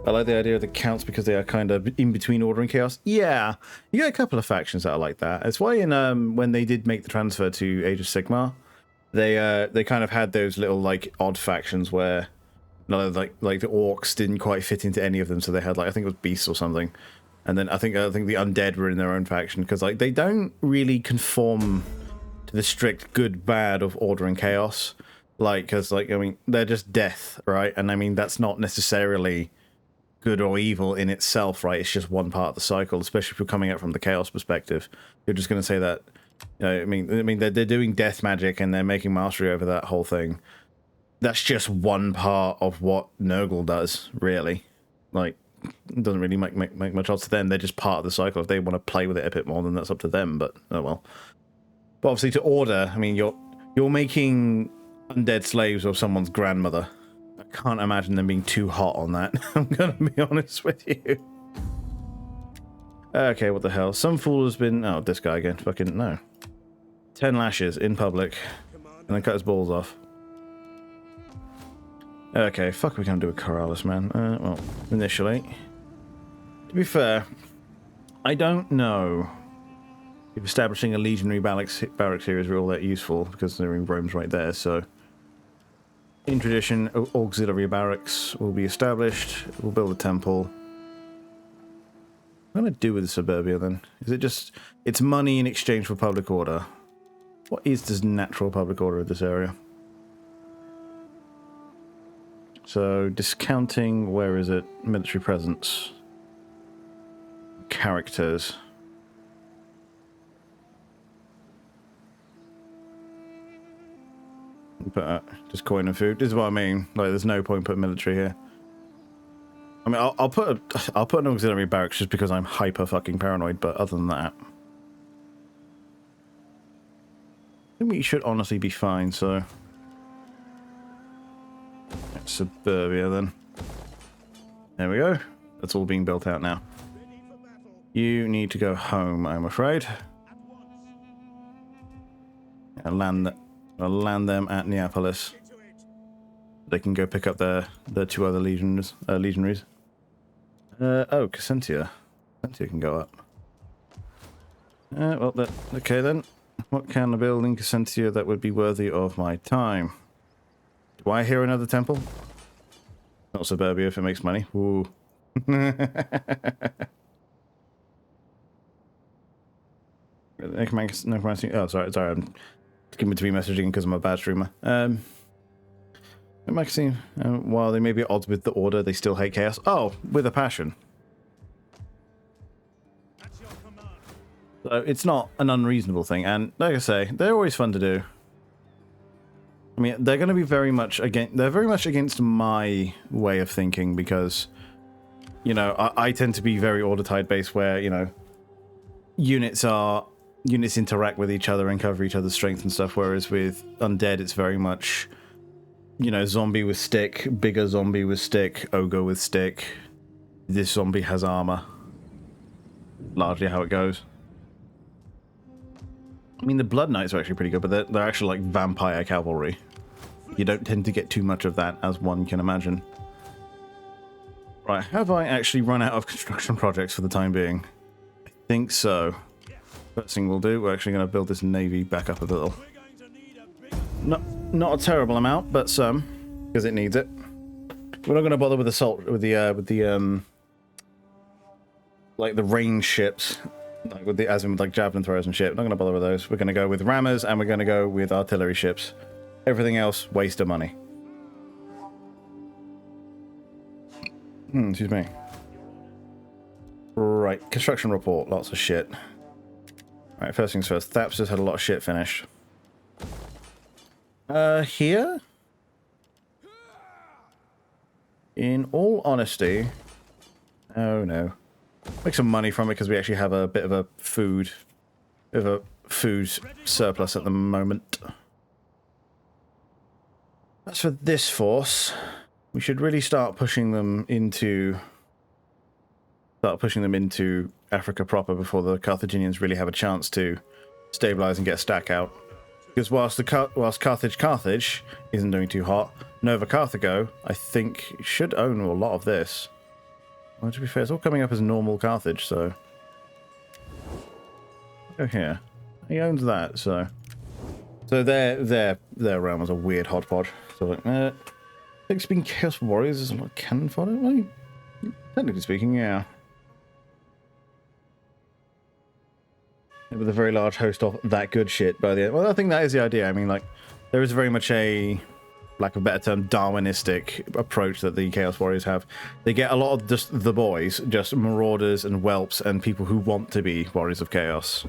I like the idea of the counts because they are kind of in between order and chaos. Yeah, you get a couple of factions that are like that. It's why in when they did make the transfer to Age of Sigmar, they kind of had those little like odd factions where like the orcs didn't quite fit into any of them, so they had like, I think it was beasts or something, and then I think the undead were in their own faction because like they don't really conform to the strict good bad of order and chaos, like because like I mean they're just death, right? And I mean that's not necessarily good or evil in itself, right? It's just one part of the cycle, especially if you're coming at it from the chaos perspective. You're just going to say that, you know, I mean, they're doing death magic and they're making mastery over that whole thing. that's just one part of what Nurgle does, really. Like, it doesn't really make much odds to them. They're just part of the cycle. If they want to play with it a bit more, then that's up to them, but oh well. But obviously to Order, I mean, you're making undead slaves of someone's grandmother. I can't imagine them being too hot on that. I'm gonna be honest with you. Okay, what the hell? Some fool has been... Oh, this guy again. Fucking no. 10 lashes in public. And then cut his balls off. Okay, fuck we can do with Corrales, man. Well, initially. To be fair, I don't know if establishing a legionary barracks here is all that useful, because they're in Rome's right there, so... In tradition, auxiliary barracks will be established. We'll build a temple. What am I going to do with the suburbia, then? Is it just... It's money in exchange for public order. What is this natural public order of this area? So, discounting, where is it? Military presence. Characters. But just coin and food. This is what I mean. Like, there's no point putting military here. I mean, I'll put an auxiliary barracks just because I'm hyper fucking paranoid. But other than that, I think we should honestly be fine. So, suburbia then. There we go. That's all being built out now. You need to go home, I'm afraid. I'll land them at Neapolis. They can go pick up their two other legionaries. Oh, Cassentia. Cassentia can go up. Well, okay then. What can I build in Cassentia that would be worthy of my time? Do I hear another temple? Not suburbia if it makes money. Ooh. Oh, sorry, I'm skimming between messaging because I'm a bad streamer. Maxine, while they may be at odds with the Order, they still hate chaos. Oh, with a passion. So it's not an unreasonable thing, and like I say, they're always fun to do. I mean, they're going to be very much against my way of thinking because, you know, I tend to be very Order tide based, where, you know, units interact with each other and cover each other's strength and stuff, whereas with Undead, it's very much, you know, zombie with stick, bigger zombie with stick, ogre with stick. This zombie has armor. Largely how it goes. I mean, the Blood Knights are actually pretty good, but they're actually like vampire cavalry. You don't tend to get too much of that, as one can imagine. Right, have I actually run out of construction projects for the time being? I think so. First thing we'll do, we're actually going to build this navy back up a little. Not a terrible amount, but some, because it needs it. We're not going to bother with assault with the like the range ships, like with the as in like javelin throwers and shit. We're not going to bother with those. We're going to go with rammers and we're going to go with artillery ships. Everything else, waste of money. Excuse me. Right, construction report. Lots of shit. Right, first things first. Thaps has had a lot of shit finished. Here? In all honesty... Oh, no. Make some money from it because we actually have a bit of a food surplus at the moment. As for this force, we should really start pushing them into Africa proper before the Carthaginians really have a chance to stabilize and get a stack out. Because whilst Carthage isn't doing too hot, Nova Carthago, I think, should own a lot of this. Well, to be fair, it's all coming up as normal Carthage, so... Go here. He owns that, so... So their realm was a weird hodgepodge. So like, think being Chaos Warriors is a lot of cannon fodder? Well, technically speaking, yeah. With a very large host of that good shit by the end. Well, I think that is the idea. I mean, like, there is very much a, lack of a better term, Darwinistic approach that the Chaos Warriors have. They get a lot of just the boys, just marauders and whelps and people who want to be Warriors of Chaos.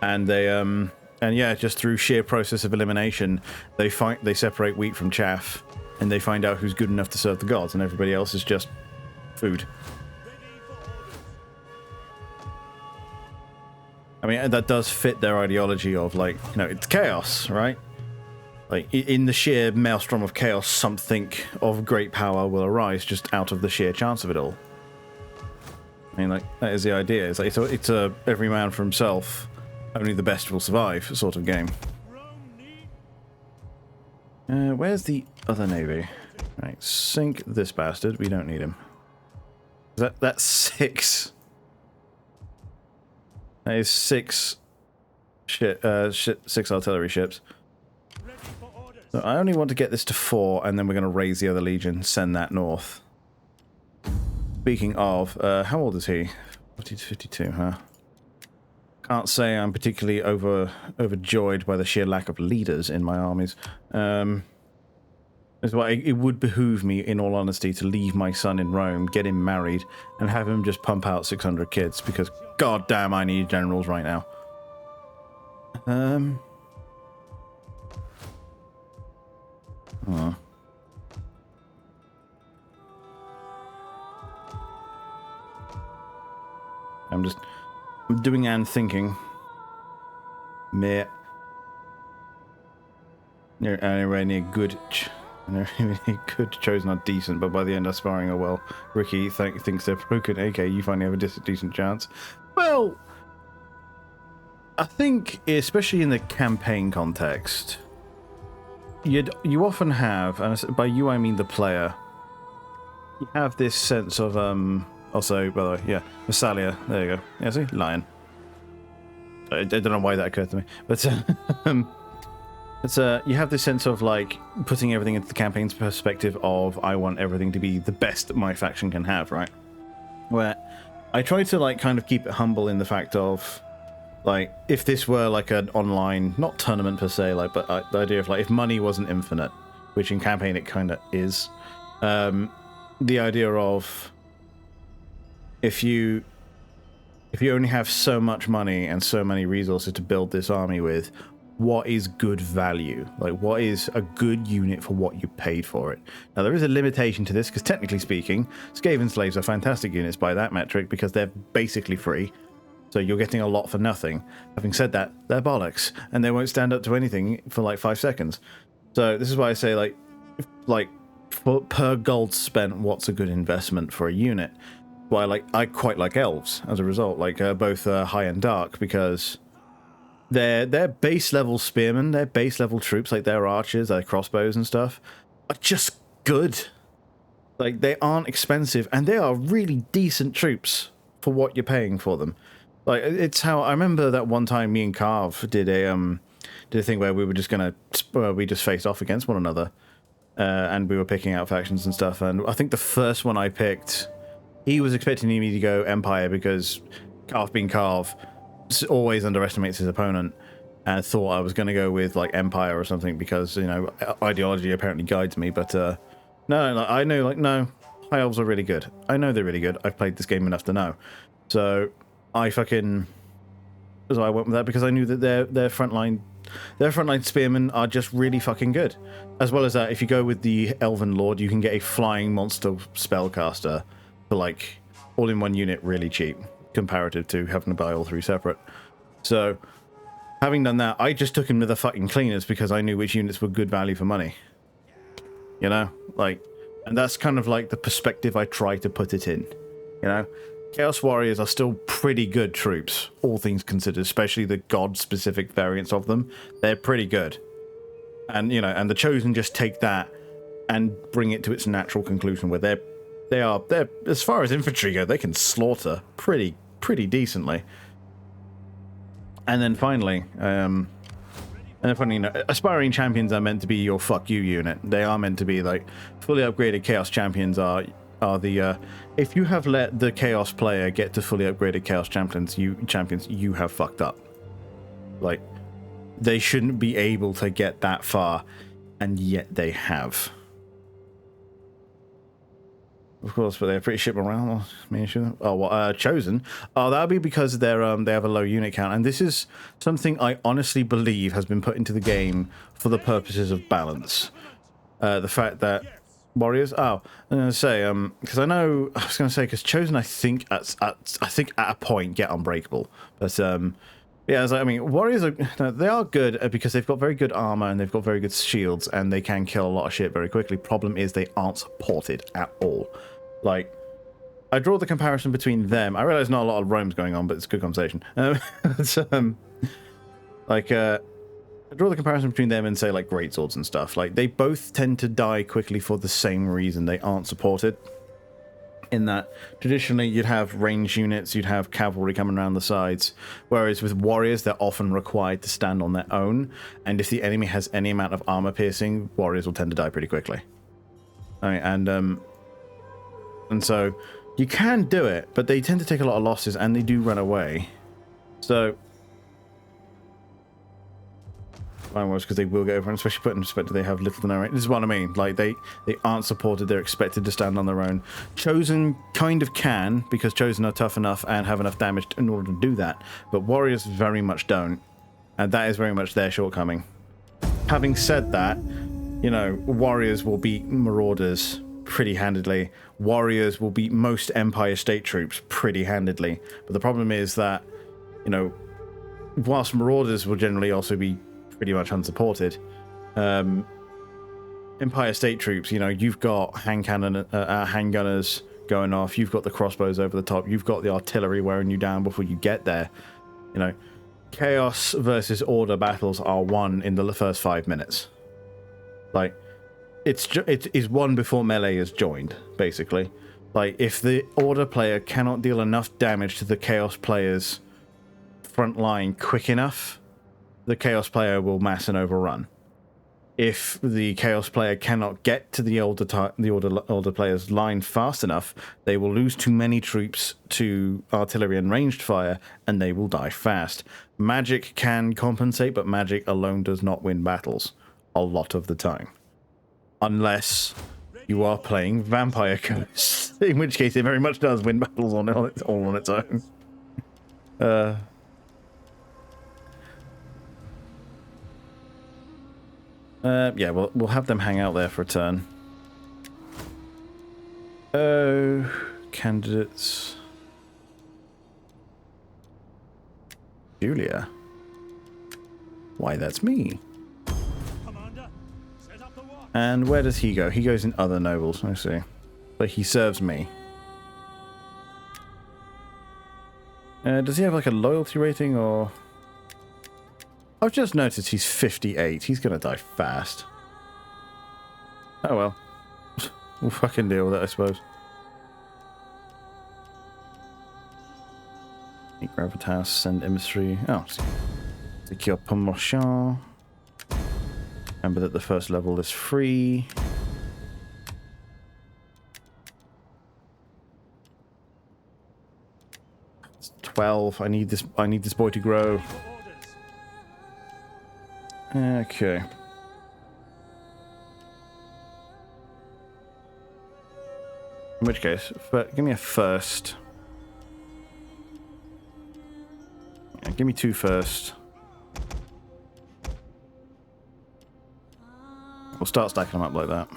And they And yeah, just through sheer process of elimination, they separate wheat from chaff, and they find out who's good enough to serve the gods, and everybody else is just food. I mean, that does fit their ideology of, like, you know, it's chaos, right? Like, in the sheer maelstrom of chaos, something of great power will arise just out of the sheer chance of it all. I mean, like, that is the idea. It's like, it's a every man for himself, only the best will survive sort of game. Where's the other navy? Right, sink this bastard. We don't need him. That's 6. That is 6 6 artillery ships. So I only want to get this to 4, and then we're going to raise the other legion, send that north. Speaking of, how old is he? 40 to 52, huh? Can't say I'm particularly overjoyed by the sheer lack of leaders in my armies. That's why it would behoove me, in all honesty, to leave my son in Rome, get him married, and have him just pump out 600 kids, because goddamn, I need generals right now. Oh. I'm doing and thinking. Meh. Anywhere near good. Good chose not decent, but by the end aspiring. Oh well. Ricky thinks they're broken. AK, you finally have a decent chance. Well, I think, especially in the campaign context, you often have, and by you I mean the player, you have this sense of also, by the way, yeah, Massalia, there you go. Yeah, see, lion. I don't know why that occurred to me, but you have this sense of, like, putting everything into the campaign's perspective of, I want everything to be the best that my faction can have, right? Where I try to, like, kind of keep it humble in the fact of, like, if this were like an online, not tournament per se, like, but the idea of, like, if money wasn't infinite, which in campaign it kind of is, the idea of if you only have so much money and so many resources to build this army with, what is good value? Like, what is a good unit for what you paid for it? Now, there is a limitation to this, because technically speaking, Skaven slaves are fantastic units by that metric, because they're basically free. So you're getting a lot for nothing. Having said that, they're bollocks, and they won't stand up to anything for like 5 seconds. So this is why I say, like per gold spent, what's a good investment for a unit? Why, like, I quite like elves as a result, like both high and dark, because they're base level spearmen, they're base level troops, like their archers, their crossbows and stuff, are just good. Like, they aren't expensive, and they are really decent troops for what you're paying for them. Like, it's how I remember that one time me and Carv did a thing where we were just we just faced off against one another, and we were picking out factions and stuff. And I think the first one I picked, he was expecting me to go Empire, because Carv being Carv always underestimates his opponent, and thought I was going to go with like Empire or something, because, you know, ideology apparently guides me. But no, I know, like, no, high elves are really good. I know they're really good. I've played this game enough to know. So I went with that, because I knew that their frontline spearmen are just really fucking good. As well as that, if you go with the Elven Lord, you can get a flying monster spellcaster for, like, all in one unit really cheap, comparative to having to buy all 3 separate. So having done that, I just took him to the fucking cleaners, because I knew which units were good value for money. You know, like, and that's kind of like the perspective I try to put it in. You know, Chaos Warriors are still pretty good troops, all things considered, especially the god-specific variants of them. They're pretty good. And, you know, and the Chosen just take that and bring it to its natural conclusion, where they're as far as infantry go, they can slaughter pretty decently. And then finally, you know, aspiring champions are meant to be your fuck you unit. They are meant to be, like, fully upgraded Chaos champions are the if you have let the Chaos player get to fully upgraded Chaos champions, you have fucked up. Like, they shouldn't be able to get that far, and yet they have. Of course, but they're pretty shit morale. Oh, what? Chosen? Oh, that would be because they're they have a low unit count, and this is something I honestly believe has been put into the game for the purposes of balance. The fact that warriors. Oh, I'm gonna say because I was gonna say because Chosen I think at a point get unbreakable, but yeah, I mean warriors they are good because they've got very good armor and they've got very good shields and they can kill a lot of shit very quickly. Problem is they aren't supported at all. Like, I draw the comparison between them. I realize not a lot of roams going on, but it's a good conversation. I draw the comparison between them and, say, like, greatswords and stuff. Like, they both tend to die quickly for the same reason. They aren't supported. In that, traditionally, you'd have ranged units, you'd have cavalry coming around the sides. Whereas with warriors, they're often required to stand on their own. And if the enemy has any amount of armor piercing, warriors will tend to die pretty quickly. I mean, and so you can do it, but they tend to take a lot of losses and they do run away. So mine was because they will get over, and especially put in perspective, they have little to no range. This is what I mean. Like they aren't supported; they're expected to stand on their own. Chosen kind of can because Chosen are tough enough and have enough damage in order to do that, but warriors very much don't, and that is very much their shortcoming. Having said that, you know, warriors will beat marauders pretty handedly. Warriors will beat most Empire State troops pretty handedly. But the problem is that, you know, whilst marauders will generally also be pretty much unsupported, Empire State troops, you know, you've got handgunners going off, you've got the crossbows over the top, you've got the artillery wearing you down before you get there. You know, chaos versus order battles are won in the first 5 minutes. Like, it is won before melee is joined, basically. Like, if the order player cannot deal enough damage to the chaos player's front line quick enough, the chaos player will mass and overrun. If the chaos player cannot get to the order player's line fast enough, they will lose too many troops to artillery and ranged fire, and they will die fast. Magic can compensate, but magic alone does not win battles a lot of the time. Unless you are playing Vampire Curse, in which case it very much does win battles all on its own. Yeah, we'll have them hang out there for a turn. Oh, candidates. Julia. Why, that's me. And where does he go? He goes in other nobles, I see. But he serves me. Does he have like a loyalty rating or... I've just noticed he's 58. He's gonna die fast. Oh well. We'll fucking deal with it, I suppose. Gravitas, send emissary. Oh, secure promotion. Remember that the first level is free. It's 12. I need this boy to grow. Okay. In which case, give me a first. Yeah, give me 2 first. We'll start stacking them up like that.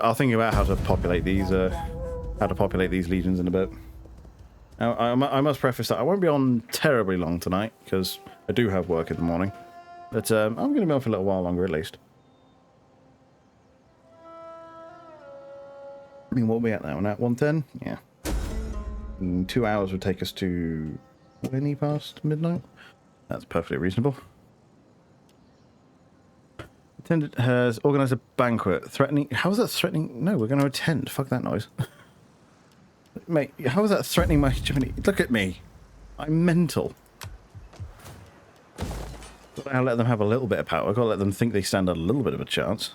I'll think about how to populate these legions in a bit. Now, I must preface that I won't be on terribly long tonight because I do have work in the morning, but I'm going to be on for a little while longer at least. I mean, what are we at now? We're at 1:10? Yeah. 2 hours would take us to 20 past midnight. That's perfectly reasonable. Attendant has organised a banquet. Threatening... How is that threatening... No, we're going to attend. Fuck that noise. Mate, how is that threatening my hegemony? Look at me. I'm mental. Gotta let them have a little bit of power. Gotta let them think they stand a little bit of a chance.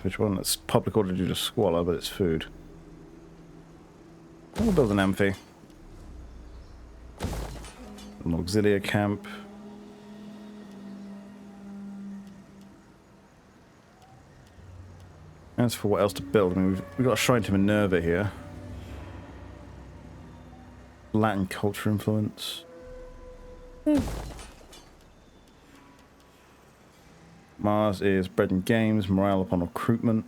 Which one? That's public order due to squalor, but it's food. We'll build an amphi. An auxiliary camp. As for what else to build, I mean, we've got a shrine to Minerva here. Latin culture influence. Mars is bread and games, morale upon recruitment.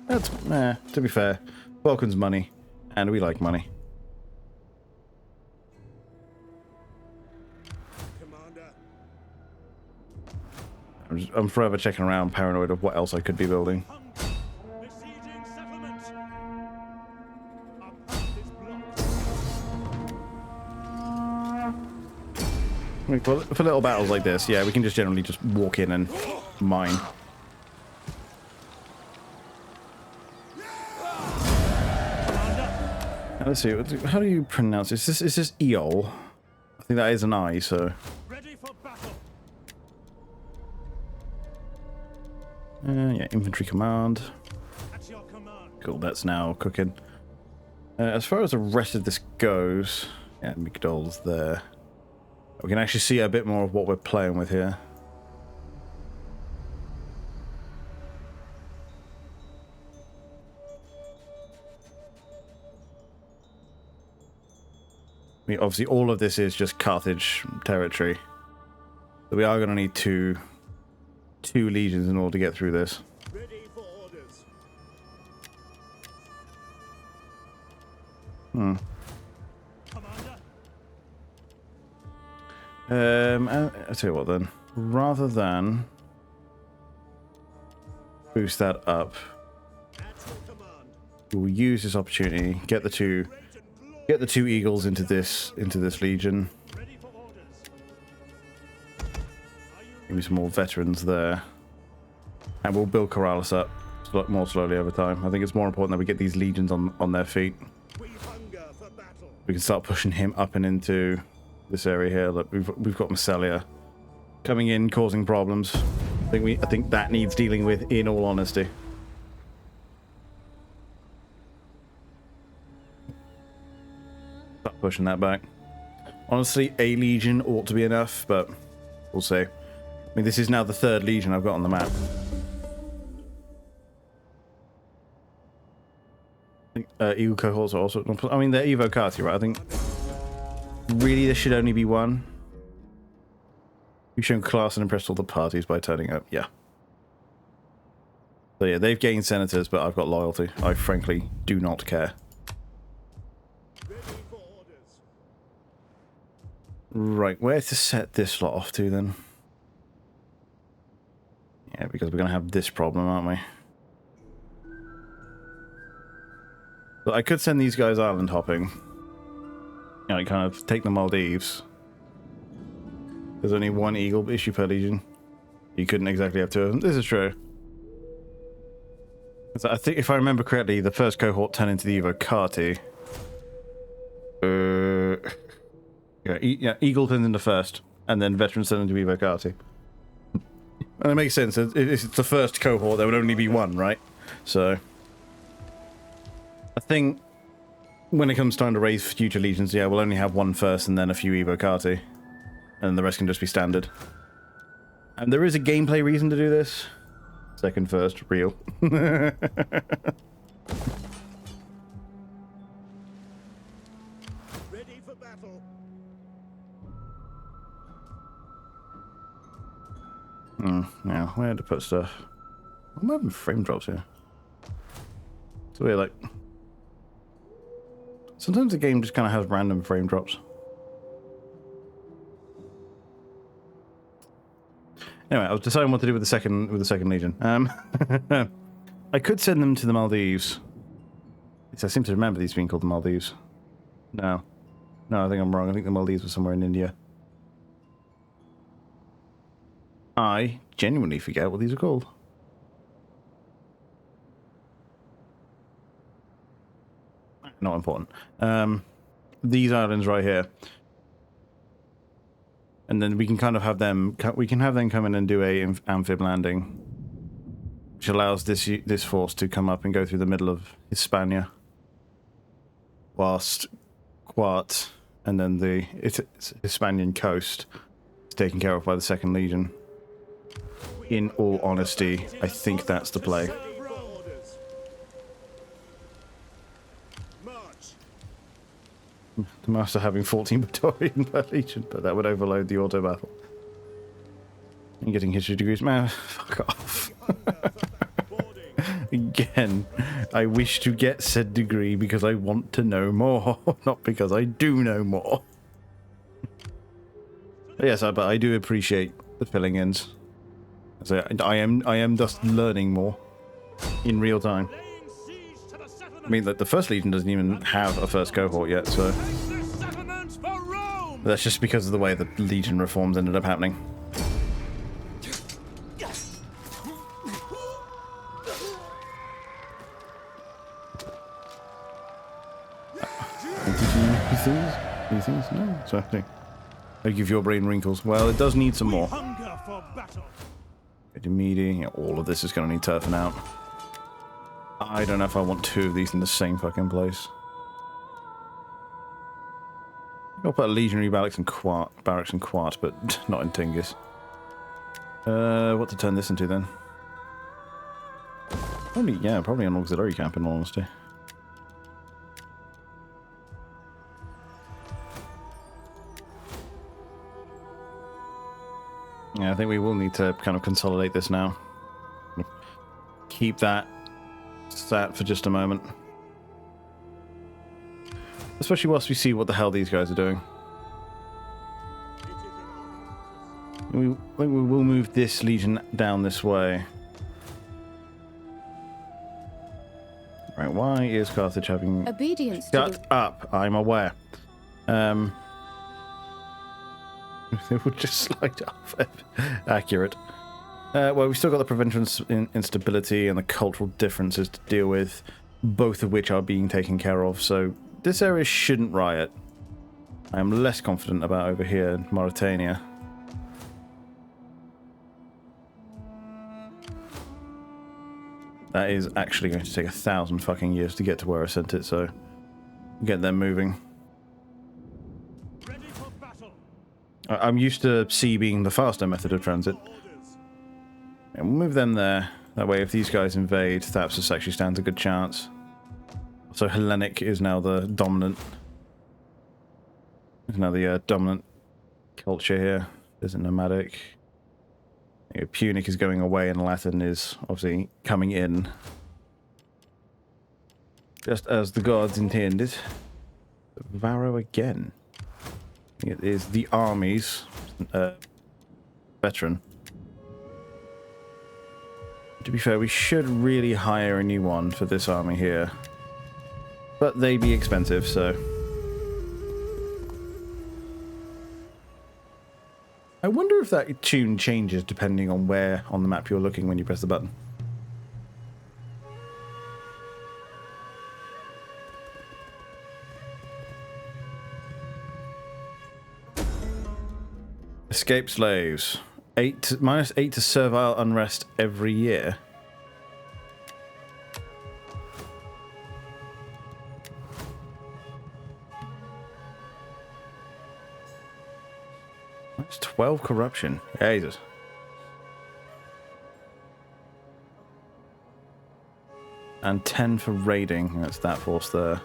That's, to be fair, Vulcan's money, and we like money. I'm forever checking around, paranoid of what else I could be building. Besieging settlement. Our path is blocked. I mean, for little battles like this, yeah, we can just generally just walk in and mine. Now, let's see, how do you pronounce this? Is this Eol? I think that is an I, so... Ready for battle. yeah, infantry command. At your command. Cool, that's now cooking. As far as the rest of this goes, yeah, Migdol's there. We can actually see a bit more of what we're playing with here. I mean, obviously, all of this is just Carthage territory. So we are going to need two legions in order to get through this. Ready for orders. Commander. I'll tell you what then. Rather than boost that up, At your command. we'll use this opportunity, get the two eagles into this legion. Ready for orders. Give me some more veterans there, and we'll build Corrales up more slowly over time. I think it's more important that we get these legions on their feet. We hunger for battle. We can start pushing him up and into this area here. Look, we've got Massalia coming in, causing problems. I think that needs dealing with, in all honesty. Start pushing that back. Honestly, a legion ought to be enough, but we'll see. I mean, this is now the third legion I've got on the map. I think Eagle cohorts are also... I mean, they're evocati, right? I think... Really, there should only be one. You've shown class and impressed all the parties by turning up. Yeah. So yeah, they've gained senators, but I've got loyalty. I frankly do not care. Ready for orders. Right, where to set this slot off to then? Yeah, because we're going to have this problem, aren't we? But I could send these guys island hopping. You know, kind of take the Maldives. There's only one eagle issue per legion. You couldn't exactly have two of them. This is true. So I think, if I remember correctly, the first cohort turned into the evocati. Yeah, eagle turned into first, and then veterans turned into evocati. And it makes sense. It's the first cohort. There would only be one, right? So I think when it comes time to raise future legions, yeah, we'll only have one first and then a few evocati. And the rest can just be standard. And there is a gameplay reason to do this. Second, first, real. Ready for battle. Yeah, where to put stuff? I'm having frame drops here. It's weird, like... Sometimes the game just kind of has random frame drops. Anyway, I was deciding what to do with the second legion. I could send them to the Maldives. I seem to remember these being called the Maldives. No, I think I'm wrong. I think the Maldives were somewhere in India. I genuinely forget what these are called. Not important. These islands right here. And then we can kind of have them. We can have them come in and do a amphib landing, which allows this force to come up and go through the middle of Hispania, whilst Quart and then the Hispanian coast is taken care of by the Second Legion. In all honesty, I think that's the play. The master having 14 battalion per legion, but that would overload the auto battle. And getting history degrees, man, fuck off. Again, I wish to get said degree because I want to know more, not because I do know more. But yes, but I do appreciate the filling ins. So I am thus learning more in real time. I mean, the first legion doesn't even have a first cohort yet, so that's just because of the way the legion reforms ended up happening. These things? No, sorry. I give your brain wrinkles. Well, it does need some more. Immediately, all of this is going to need turfing out. I don't know if I want two of these in the same fucking place. I'll put a legionary barracks in Quart, but not in Tingis. What to turn this into then? Probably an auxiliary camp in all honesty. Yeah, I think we will need to kind of consolidate this now. Keep that sat for just a moment. Especially whilst we see what the hell these guys are doing. I think we will move this legion down this way. Right, why is Carthage having... Obedience to Shut up, I'm aware. They would just slide off. Accurate. Well, we've still got the provincial instability and the cultural differences to deal with, both of which are being taken care of, so this area shouldn't riot. I am less confident about over here in Mauritania. That is actually going to take 1,000 fucking years to get to where I sent it, so get them moving. I'm used to sea being the faster method of transit. And we'll move them there. That way, if these guys invade, Thapsus actually stands a good chance. So Hellenic is now the dominant. Is now the dominant culture here. There's a nomadic. Punic is going away, and Latin is obviously coming in. Just as the gods intended. Varro again. It is the army's veteran. To be fair, we should really hire a new one for this army here. But they be expensive, so... I wonder if that tune changes depending on where on the map you're looking when you press the button. Escape slaves. -8 to servile unrest every year. That's 12 corruption. Jesus. And 10 for raiding. That's that force there.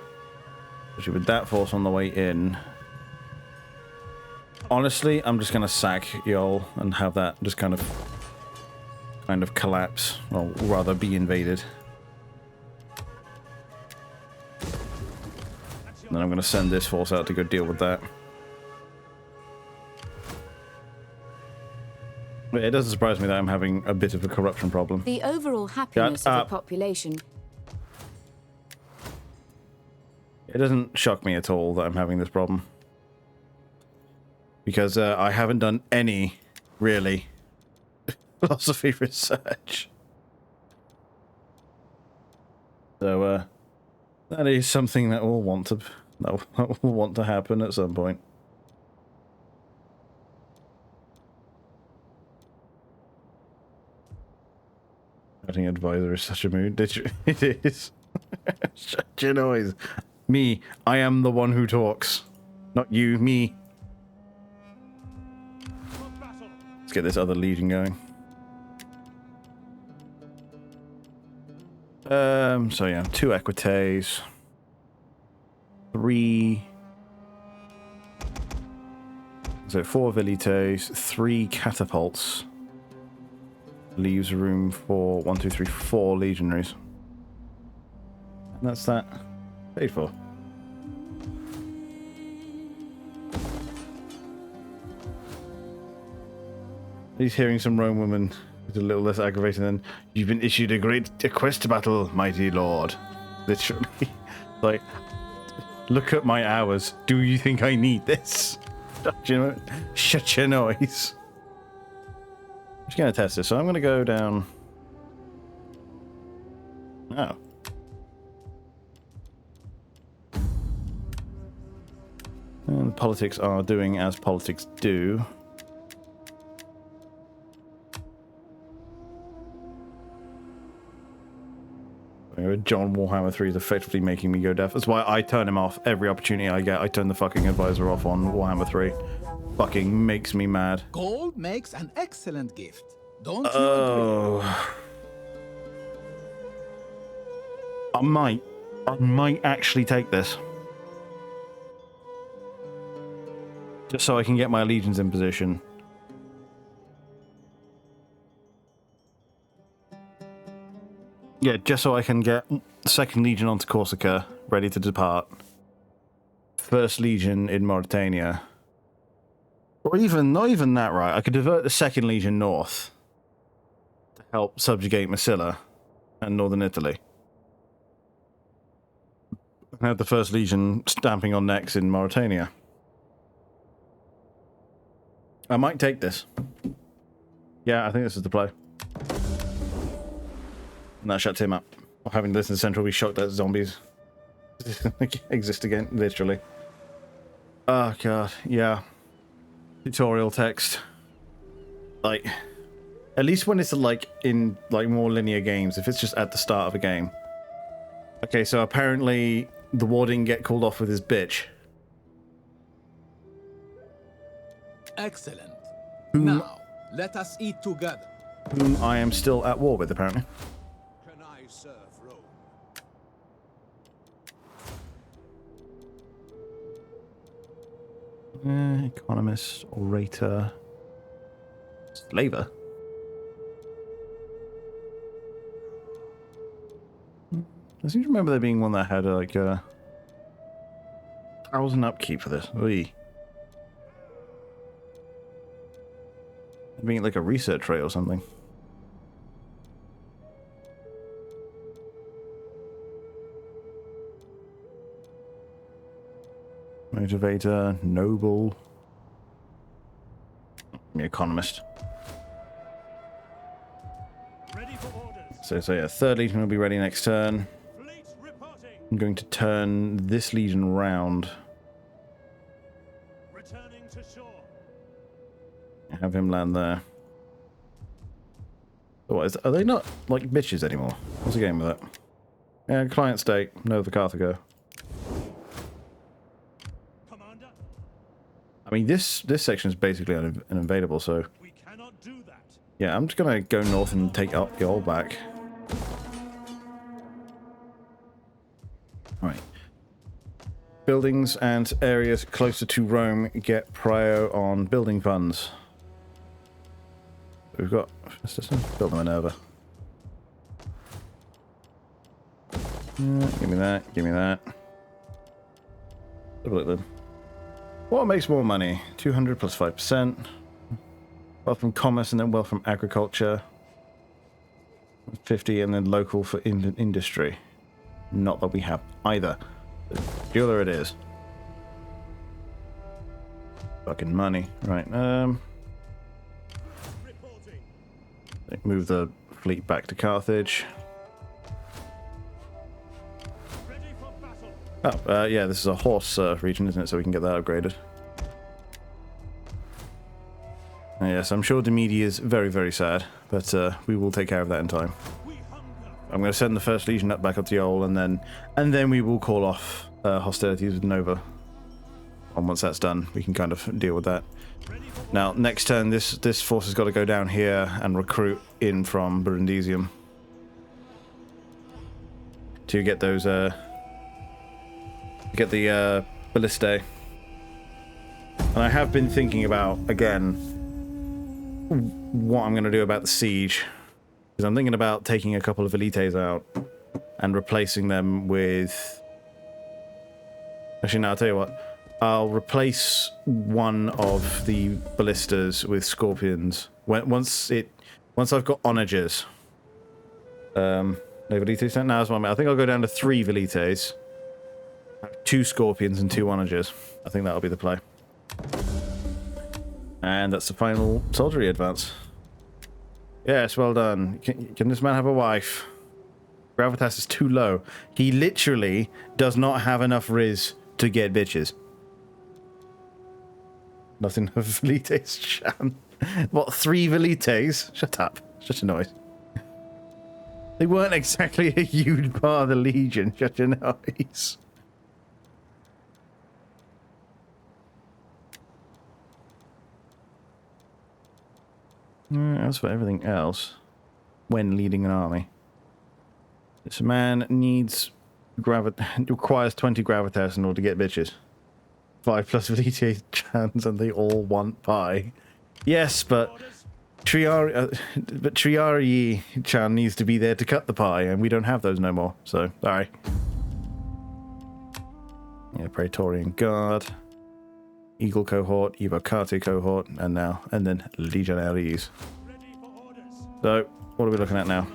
Especially with that force on the way in. Honestly, I'm just gonna sack y'all and have that just kind of collapse, or rather be invaded. And then I'm gonna send this force out to go deal with that. But it doesn't surprise me that I'm having a bit of a corruption problem. the overall happiness of the population. It doesn't shock me at all that I'm having this problem. Because I haven't done any, really, philosophy research. So, that is something that will want to happen at some point. Cutting advisor is such a mood. It is. Shut your noise. Me, I am the one who talks. Not you, me. Let's get this other legion going. So yeah, 2 Equites, 3 So 4 velitos, 3 catapults. Leaves room for 1, 2, 3, 4 legionaries. And that's that paid for. He's hearing some Rome woman who's a little less aggravating than, "You've been issued a great quest battle, mighty lord." Literally. Like, look at my hours. Do you think I need this? Shut your noise. I'm just going to test this. So I'm going to go down. Oh. And the politics are doing as politics do. John Warhammer 3 is effectively making me go deaf. That's why I turn him off every opportunity I get. I turn the fucking advisor off on Warhammer 3. Fucking makes me mad. Gold makes an excellent gift. Don't you agree? I might actually take this. Just so I can get my legions in position. Yeah, just so I can get 2nd Legion onto Corsica, ready to depart. 1st Legion in Mauritania. Or even, not even that, right? I could divert the 2nd Legion north to help subjugate Massila and northern Italy. And have the 1st Legion stamping on necks in Mauritania. I might take this. Yeah, I think this is the play. And that shuts him up. Or having this in Central, be shocked that zombies exist again, literally. Oh god, yeah. Tutorial text. Like, at least when it's like in like more linear games, if it's just at the start of a game. Okay, so apparently the war didn't get called off with his bitch. Excellent. Now, let us eat together. Whom I am still at war with, apparently. Can I serve Rome? Economist, orator, slaver. I seem to remember there being one that had like a 1,000 upkeep for this. Oy. Being like a research rate or something. Motivator, noble, the economist. Ready for orders. So yeah, 3rd Legion will be ready next turn. Fleet reporting. I'm going to turn this Legion round. Returning to shore. Have him land there. What, are they not like bitches anymore? What's the game with that? Yeah, client state, no the Carthago. Commander, I mean, this section is basically uninvadable, so we cannot do that. yeah, I'm just gonna go north and take up the old back. Right. Buildings and areas closer to Rome get prio on building funds. We've got build Minerva. Give me that. Give me that. Have a look then. What makes more money? 200 plus 5%. Wealth from commerce and then wealth from agriculture. 50 and then local for industry. Not that we have either. Jeweler it is. Fucking money. Right. Move the fleet back to Carthage. Ready for battle. Oh, yeah, this is a horse region, isn't it? So we can get that upgraded. Yes, I'm sure Demidi is very, very sad, but we will take care of that in time. We hunger. I'm going to send the 1st Legion up back up to Yol, and then we will call off hostilities with Nova. And once that's done, we can kind of deal with that. Now, next turn, this force has got to go down here and recruit in from Brundisium to get those get the ballistae. And I have been thinking about, again, what I'm going to do about the siege. Because I'm thinking about taking a couple of elites out and replacing them with... Actually, no, I'll tell you what. I'll replace one of the ballistas with scorpions. Once I've got onagers. No velites? No, that's what I mean. I think I'll go down to 3 velites. 2 scorpions and 2 onagers. I think that'll be the play. And that's the final soldiery advance. Yes, well done. Can this man have a wife? Gravitas is too low. He literally does not have enough Riz to get bitches. Nothing of velites, Chan. What, 3 velites? Shut up. Shut your noise. They weren't exactly a huge part of the Legion. Shut your noise. As for everything else, when leading an army, this man requires 20 gravitas in order to get bitches. 5 plus velites chance, and they all want pie. Yes, but Triari-chan needs to be there to cut the pie, and we don't have those no more. So, sorry. Yeah, Praetorian Guard, Eagle cohort, Evocati cohort, and then Legionaries. So, what are we looking at now?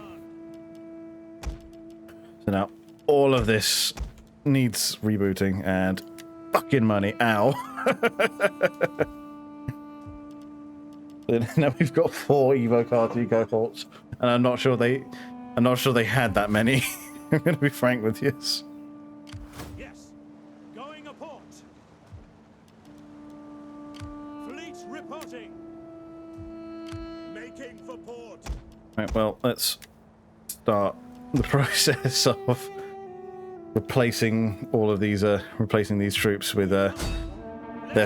So now, all of this needs rebooting and fucking money. Ow. Now we've got 4 Evocati cohorts, and I'm not sure they had that many. I'm going to be frank with you. Yes. Going a port. Fleet reporting. Making for port. Right, well, let's start the process of replacing all of these troops with their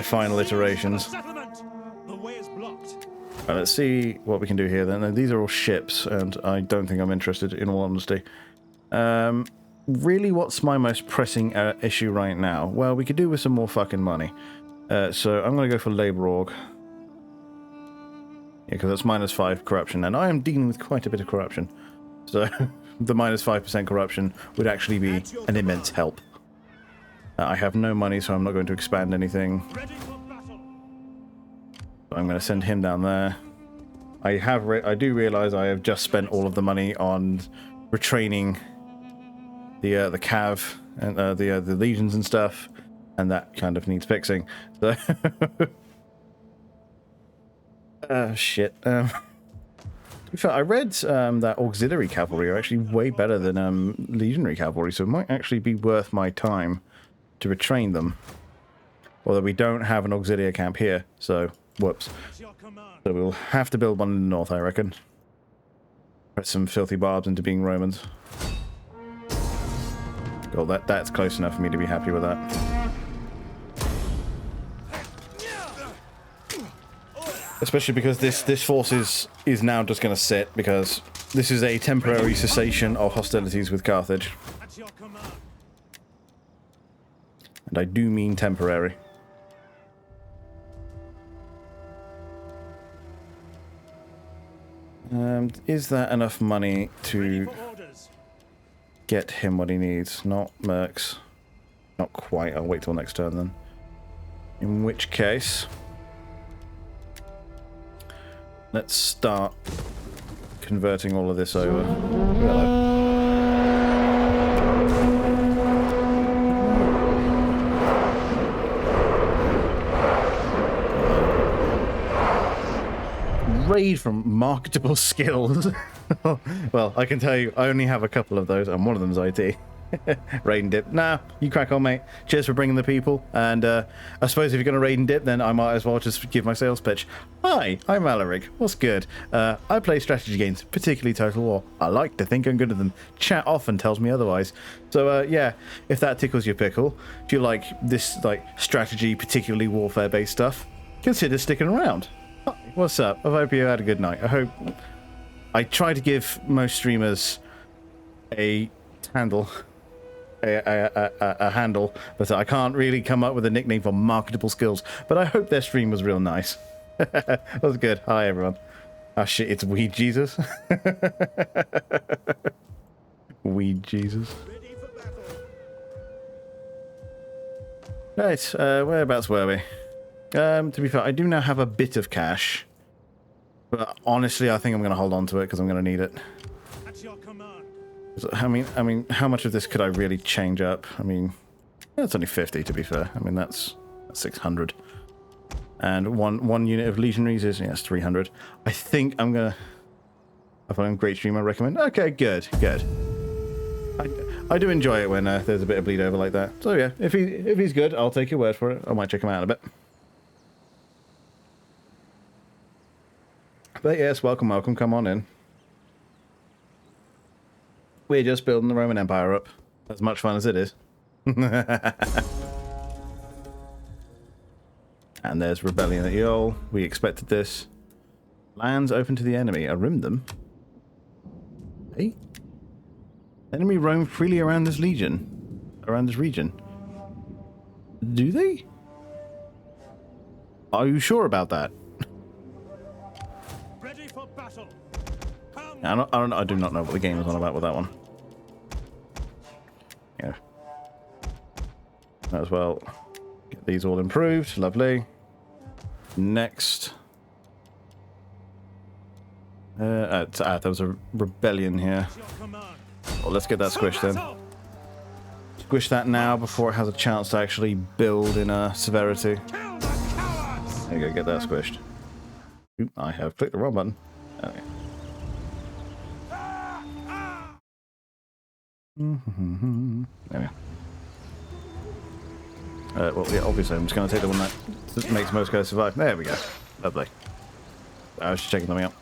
final iterations. The way is blocked. Right, let's see what we can do here then. These are all ships, and I don't think I'm interested, in all honesty. Really, what's my most pressing issue right now? Well, we could do with some more fucking money. So I'm going to go for Labour Org. Yeah, because that's -5 corruption, and I am dealing with quite a bit of corruption. So the -5% corruption would actually be an immense help. I have no money, so I'm not going to expand anything. Ready for battle. So I'm going to send him down there. I do realize I have just spent all of the money on retraining the Cav and the legions and stuff, and that kind of needs fixing. So shit. I read that auxiliary cavalry are actually way better than legionary cavalry, so it might actually be worth my time to retrain them. Although we don't have an auxiliary camp here, so whoops. So we'll have to build one in the north, I reckon. Press some filthy barbs into being Romans. Well, that's close enough for me to be happy with that. Especially because this force is now just going to sit, because this is a temporary cessation of hostilities with Carthage. And I do mean temporary. Is that enough money to get him what he needs? Not mercs. Not quite. I'll wait till next turn then. In which case, let's start converting all of this over. Raid from marketable skills. Well, I can tell you, I only have a couple of those, and one of them's IT. Raid and dip. Nah, you crack on, mate. Cheers for bringing the people. And I suppose if you're going to raid and dip, then I might as well just give my sales pitch. Hi, I'm Alaric. What's good? I play strategy games, particularly Total War. I like to think I'm good at them. Chat often tells me otherwise. So yeah, if that tickles your pickle, if you like this strategy, particularly warfare-based stuff, consider sticking around. Hi, what's up? I hope you had a good night. I try to give most streamers a handle a handle, but I can't really come up with a nickname for marketable skills. But I hope their stream was real nice. That was good. Hi, everyone. Oh, shit, it's Weed Jesus. Weed Jesus. Right, whereabouts were we? To be fair, I do now have a bit of cash. But honestly, I think I'm going to hold on to it because I'm going to need it. At your command. I mean, how much of this could I really change up? I mean, that's only 50 to be fair. I mean, that's 600. And one unit of legionaries is, yes, 300. I think I'm going to... I find great stream, I recommend. Okay, good. I do enjoy it when there's a bit of bleed over like that. So yeah, if he's good, I'll take your word for it. I might check him out a bit. But yes, welcome, come on in. We're just building the Roman Empire up. As much fun as it is. And there's rebellion at Yol. We expected this. Lands open to the enemy. I rimmed them. Hey? Enemy roam freely around this region. Around this region. Do they? Are you sure about that? Ready for battle. I do not know what the game is on about with that one. Yeah. Might as well get these all improved. Lovely. Next. There was a rebellion here. Well, let's get that squished then. Squish that now before it has a chance to actually build in severity. There you go, get that squished. Oop, I have clicked the wrong button. Okay. There we go. Well, yeah, obviously I'm just going to take the one that makes most guys survive. There we go. Lovely. I was just checking something out.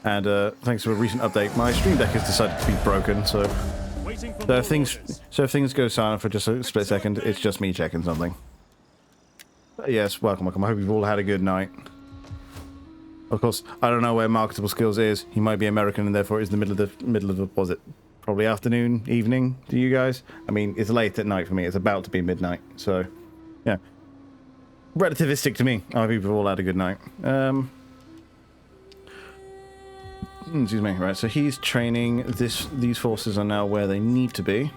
And thanks to a recent update, my stream deck has decided to be broken, so if things go silent for just a split second, it's just me checking something. But yes, welcome. I hope you've all had a good night. Of course, I don't know where marketable skills is. He might be American and therefore it's the middle of the was it probably afternoon, evening to you guys? I mean, it's late at night for me. It's about to be midnight, so yeah. Relativistic to me. I hope you've all had a good night. Excuse me. Right, so he's training. These forces are now where they need to be.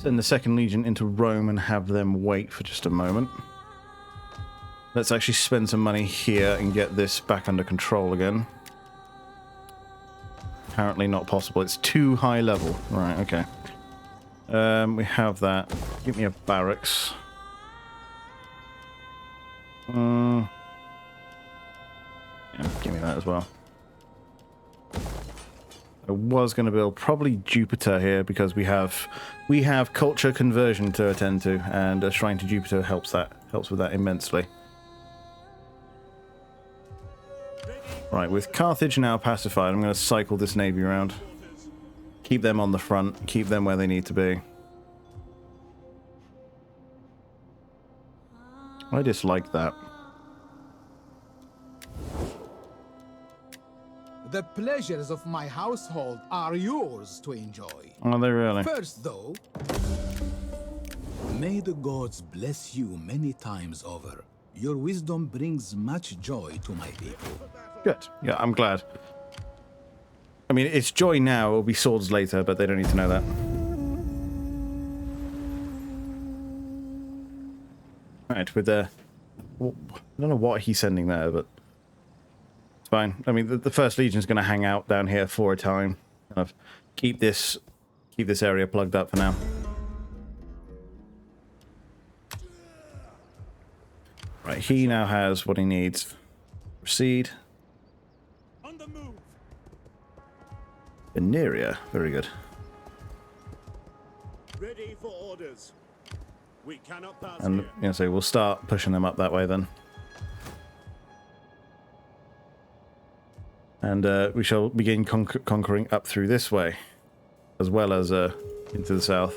Send the Second Legion into Rome and have them wait for just a moment. Let's actually spend some money here and get this back under control again. Apparently not possible. It's too high level. Right, okay. We have that. Give me a barracks. Yeah, give me that as well. I was going to build probably Jupiter here because we have culture conversion to attend to, and a shrine to Jupiter helps with that immensely. Right, with Carthage now pacified, I'm going to cycle this navy around. Keep them on the front, keep them where they need to be. I dislike that. The pleasures of my household are yours to enjoy. Are they really? First, though, may the gods bless you many times over. Your wisdom brings much joy to my people. Good. Yeah, I'm glad. I mean, it's joy now. It'll be swords later, but they don't need to know that. Right, with the... I don't know what he's sending there, but... It's fine. I mean, the First Legion's going to hang out down here for a time. Kind of keep this area plugged up for now. Right, he now has what he needs. Proceed. On the move. Veneria, very good. Ready for orders. We cannot pass And here. you know, so we'll start pushing them up that way then. And we shall begin conquering up through this way, as well as into the south.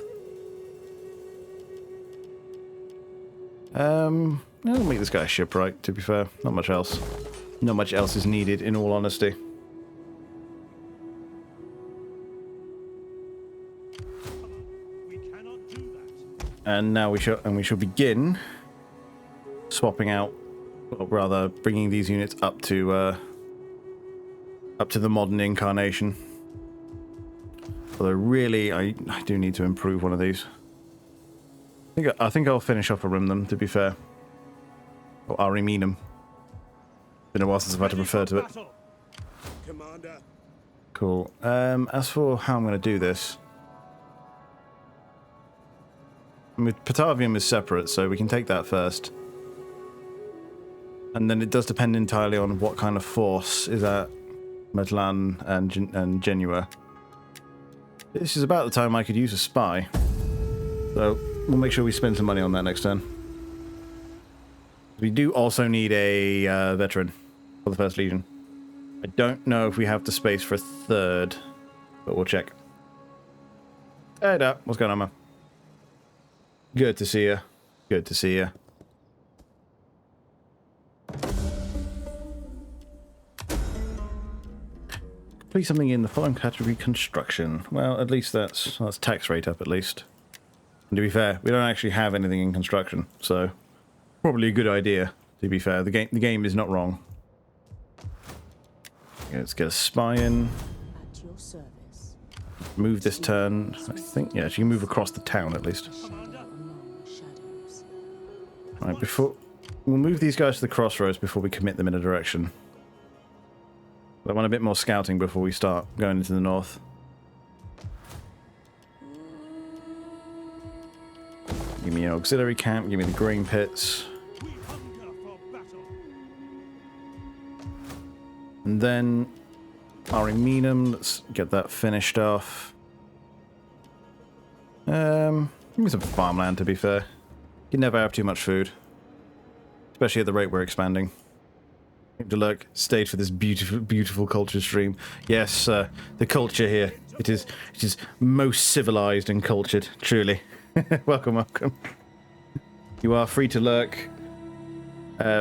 I'll make this guy a shipwright, to be fair. Not much else. Not much else is needed, in all honesty. We And now we shall begin swapping out, or rather bringing these units up to the modern incarnation. Although really, I do need to improve one of these. I think I'll finish off a them, to be fair. Or Ariminum. Been a while since I've had to refer to it. Commander. Cool. As for how I'm going to do this, Patavium is separate, so we can take that first. And then it does depend entirely on what kind of force is at Medlan and Genua. This is about the time I could use a spy. So we'll make sure we spend some money on that next turn. We do also need a veteran for the First Legion. I don't know if we have the space for a third, but we'll check. Hey, Dad. What's going on, man? Good to see you. Good to see you. Complete something in the following category: construction. Well, at least that's tax rate up at least. And to be fair, we don't actually have anything in construction, so probably a good idea. To be fair, the game is not wrong. Okay, let's get a spy in. At your service. Move this turn. I think yeah, she can move across the town at least. Right, we'll move these guys to the crossroads before we commit them in a direction. I want a bit more scouting before we start going into the north. Give me an auxiliary camp, give me the grain pits. And then Ariminum, let's get that finished off. Give me some farmland, to be fair. You never have too much food. Especially at the rate we're expanding. Delurk stayed for this beautiful culture stream. Yes, the culture here. It is most civilized and cultured, truly. Welcome, welcome. You are free to lurk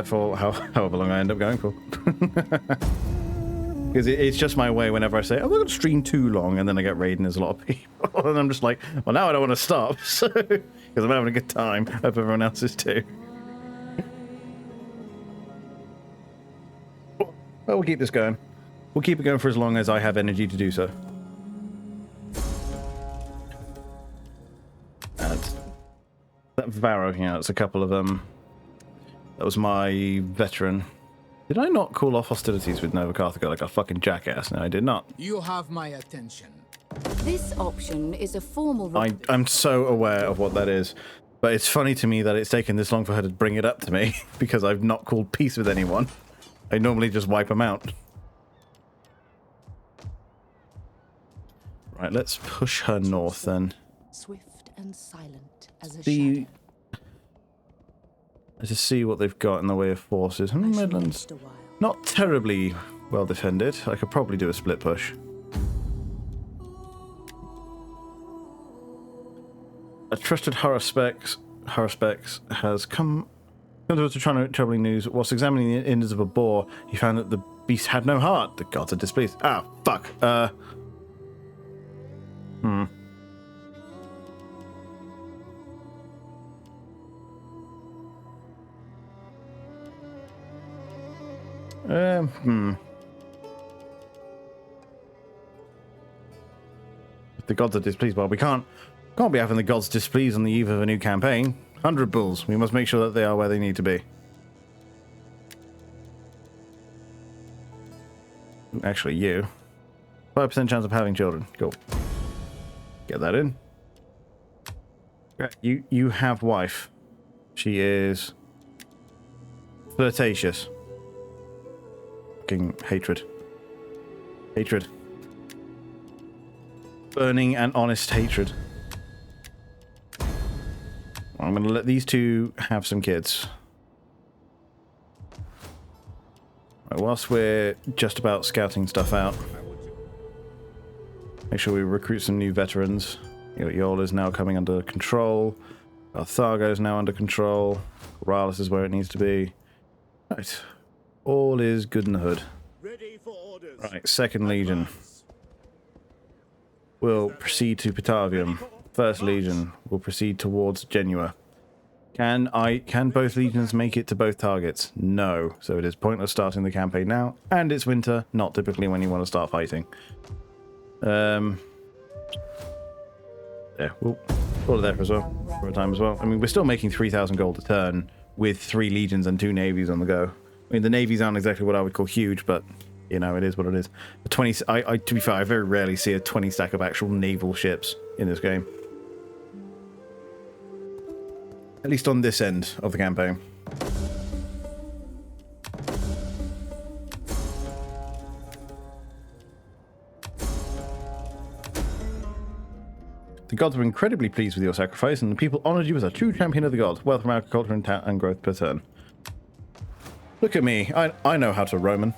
for however long I end up going for. Because it's just my way whenever I say, I'm not going to stream too long, and then I get raided and there's a lot of people. And I'm just like, well, now I don't want to stop, so because I'm having a good time. I hope everyone else is too. Well, we'll keep this going. We'll keep it going for as long as I have energy to do so. And that Varro, yeah, it's a couple of them. That was my veteran. Did I not call off hostilities with Nova Carthago like a fucking jackass? No, I did not. You have my attention. This option is a formal... I'm so aware of what that is. But it's funny to me that it's taken this long for her to bring it up to me, because I've not called peace with anyone. I normally just wipe them out. Right, let's push her north then. Swift and silent as a See... shadow. Let's just see what they've got in the way of forces. Midlands, not terribly well defended. I could probably do a split push. A trusted Haruspex has come to us with troubling news. Whilst examining the innards of a boar, he found that the beast had no heart. The gods are displeased. Ah, fuck. The gods are displeased. Well, we can't be having the gods displeased on the eve of a new campaign. 100 bulls. We must make sure that they are where they need to be. Actually, you. 5% chance of having children. Cool. Get that in. You have wife. She is flirtatious. Fucking hatred. Hatred. Burning and honest hatred. I'm going to let these two have some kids. Right, whilst we're just about scouting stuff out, make sure we recruit some new veterans. Yola's now coming under control. Carthago's now under control. Corrales is where it needs to be. Right. All is good in the hood. Ready for orders. Right, Second Legion. We'll proceed to Patavium. First Legion will proceed towards Genua. Can both legions make it to both targets? No. So it is pointless starting the campaign now, and it's winter, not typically when you want to start fighting. Yeah, we'll call it there for a time as well. I mean, we're still making 3,000 gold a turn with 3 legions and 2 navies on the go. I mean, the navies aren't exactly what I would call huge, but you know, it is what it is. The 20. To be fair, I very rarely see a 20 stack of actual naval ships in this game. At least on this end of the campaign. The gods were incredibly pleased with your sacrifice, and the people honored you as a true champion of the gods. Wealth from agriculture and growth per turn. Look at me. I know how to Roman.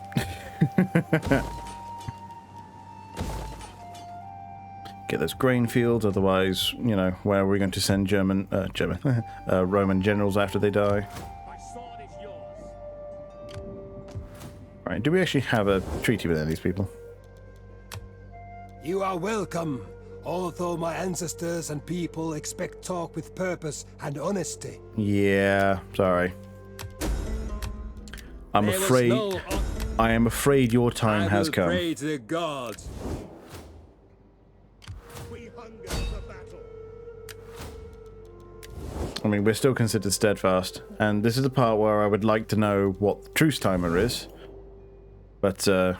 Get those grain fields, otherwise, you know, where are we going to send Roman generals after they die? My sword is yours. Right, do we actually have a treaty with any of these people? You are welcome, although my ancestors and people expect talk with purpose and honesty. Yeah, sorry. I'm afraid. I am afraid your time has come. Pray to the gods. We hunger for battle. I mean, we're still considered steadfast, and this is the part where I would like to know what the truce timer is. But, yeah,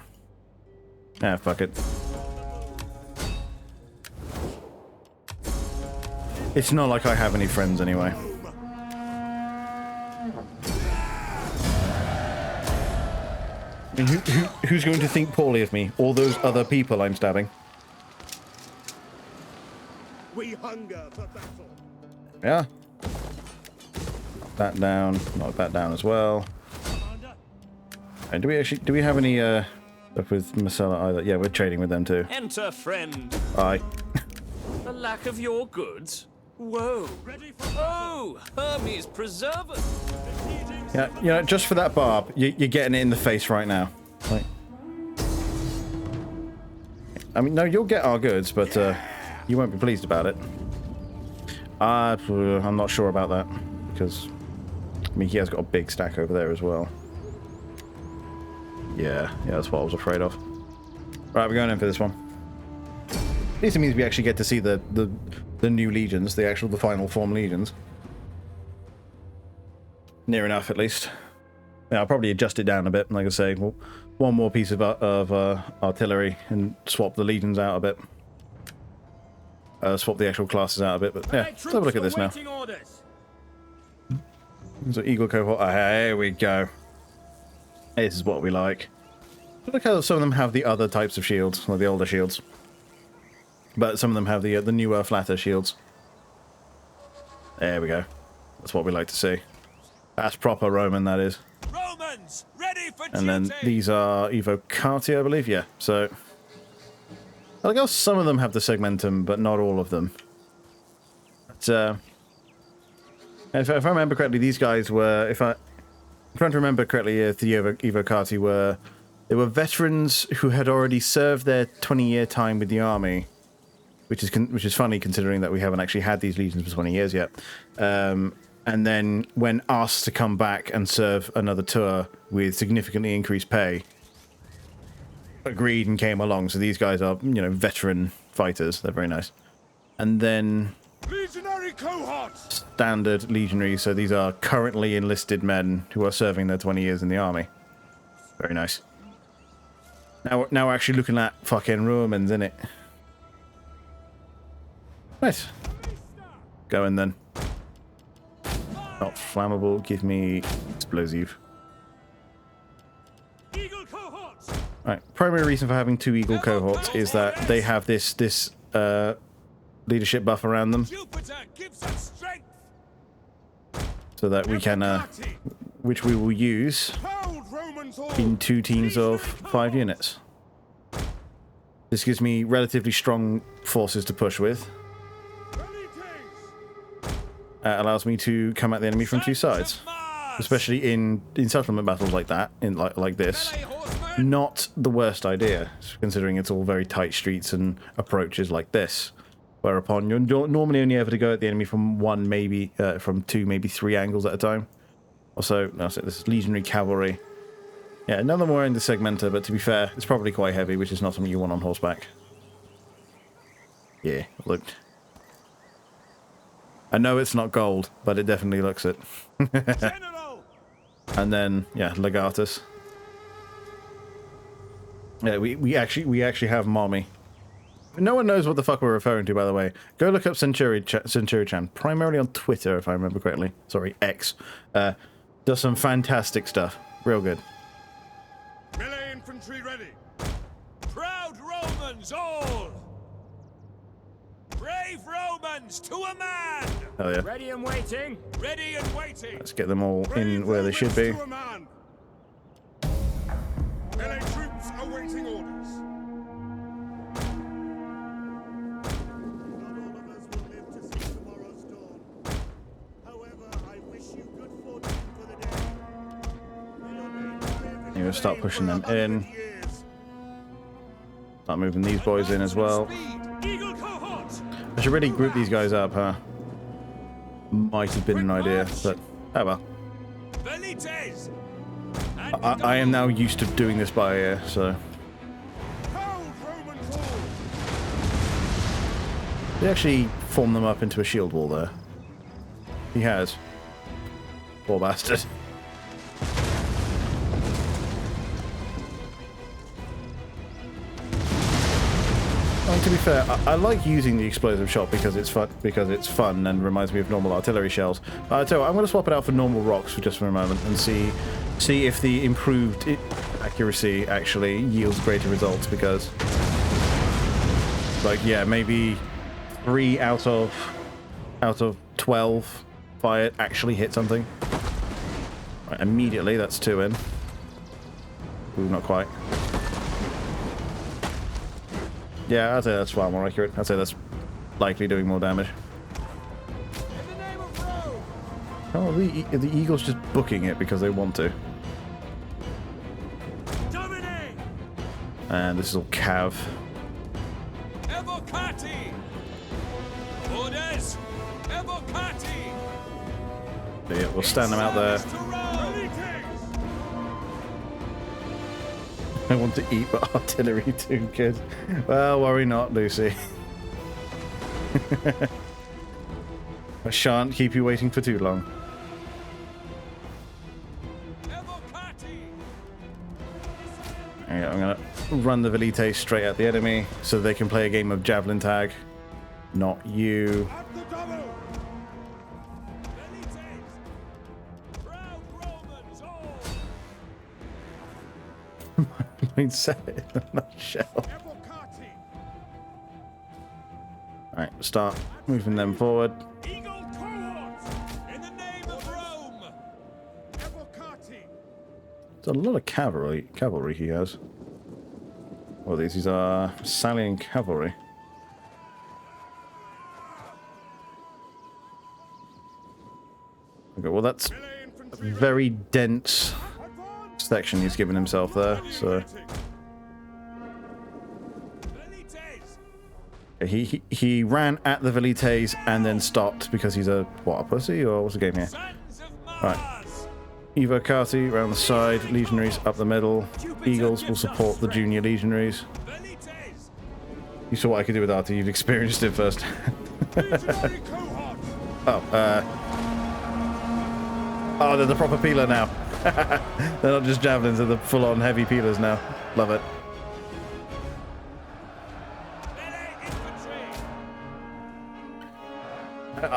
fuck it. It's not like I have any friends anyway. I mean, who's going to think poorly of me? All those other people I'm stabbing. We hunger for battle. Yeah. That down. Knock that down as well. Commander, And do we have any stuff with Masala either? Yeah, we're trading with them too. Enter, friend. Aye. The lack of your goods? Whoa. ready for Oh, Hermes Preserver. Yeah, you know, just for that barb, you're getting it in the face right now. Like, I mean, no, you'll get our goods, but you won't be pleased about it. I'm not sure about that, because I mean, he has got a big stack over there as well. Yeah, that's what I was afraid of. Right, we're going in for this one. At least it means we actually get to see the new legions, the final form legions. Near enough, at least. Yeah, I'll probably adjust it down a bit. Like I say, well, one more piece of artillery and swap the legions out a bit. Swap the actual classes out a bit. But yeah, let's have a look at this now. orders. So Eagle cohort. Oh, here we go. This is what we like. Look how some of them have the other types of shields, like the older shields. But some of them have the newer, flatter shields. There we go. That's what we like to see. That's proper Roman, that is. Romans, ready for And then these are Evocati, I believe. Yeah, so I like how some of them have the segmentum, but not all of them. But, if I remember correctly, these guys were, if I'm trying to remember correctly, the Evocati were veterans who had already served their 20-year time with the army, which is funny considering that we haven't actually had these legions for 20 years yet. And then when asked to come back and serve another tour with significantly increased pay, agreed and came along. So these guys are, you know, veteran fighters. They're very nice. And then legionary cohorts. Standard legionaries. So these are currently enlisted men who are serving their 20 years in the army. Very nice. Now we're actually looking at fucking Romans, innit? Nice. Going then. Not flammable. Give me explosive. Eagle cohorts. Right. Primary reason for having 2 Eagle cohorts is that they have this leadership buff around them, Jupiter gives us strength. so that we can, which we will use Proud Romans all. in 2 teams of 5 units. This gives me relatively strong forces to push with. Allows me to come at the enemy from 2 sides, especially in settlement battles like that, like this. Not the worst idea, considering it's all very tight streets and approaches like this. whereupon you're normally only able to go at the enemy from one, maybe from two, maybe three angles at a time. Also, no, so this is legionary cavalry. Yeah, none of them wearing the segmenter, but to be fair, it's probably quite heavy, which is not something you want on horseback. Yeah, look. I know it's not gold, but it definitely looks it. General! And then, yeah, Legatus. Yeah, we actually have Mommy. No one knows what the fuck we're referring to, by the way. Go look up Centuri-chan, primarily on Twitter, if I remember correctly. Sorry, X. Does some fantastic stuff. Real good. Melee infantry ready. Proud Romans all! Brave Romans to a man! Oh yeah. Ready and waiting. Ready and waiting. Let's get them all in Brave where they should be. Romans to a man. Melee troops awaiting orders. Not all of us will live to see tomorrow's dawn. However, I wish you good fortune for the day. I'm gonna start pushing them in. Start moving these boys in as well. Eagle cohort. I should really group these guys up, huh? Might have been an idea, but oh well. Velites. I am now used to doing this by ear, so. Proud Roman call. They actually formed them up into a shield wall there. He has. Poor bastard. I mean, to be fair, I like using the explosive shot because it's fun and reminds me of normal artillery shells. I tell you what, I'm going to swap it out for normal rocks for just for a moment and see if the improved accuracy actually yields greater results. Because, like, yeah, maybe 3 out of 12 fired actually hit something. Right, immediately, that's 2 in. Ooh, not quite. Yeah, I'd say that's far more accurate. I'd say that's likely doing more damage. In the name of Rome. Oh, the Eagles just booking it because they want to. Dominate. And this is all cav. Evocati. Orders. Evocati. So yeah, we'll stand them out there. To Rome. I want to eat but artillery too, kid. Well, worry not, Lucy. I shan't keep you waiting for too long. Yeah, I'm gonna run the Velites straight at the enemy so they can play a game of javelin tag. Not you. At the double. Velites. Proud Romans all. Mindset in a nutshell. Evocati. Alright, start moving them forward. Eagle cohort. In the name of Rome. Evocati. There's a lot of cavalry he has. Well, these are Salian cavalry. Okay, well that's a very dense section he's given himself there, so he ran at the Velites and then stopped because he's a pussy, or what's the game here? Right. Evocati around the side, legionaries up the middle. Eagles will support the junior legionaries. You saw what I could do with Artie, you've experienced it first. Oh, they're the proper peeler now. They're not just javelins, they're the full-on heavy peelers now. Love it.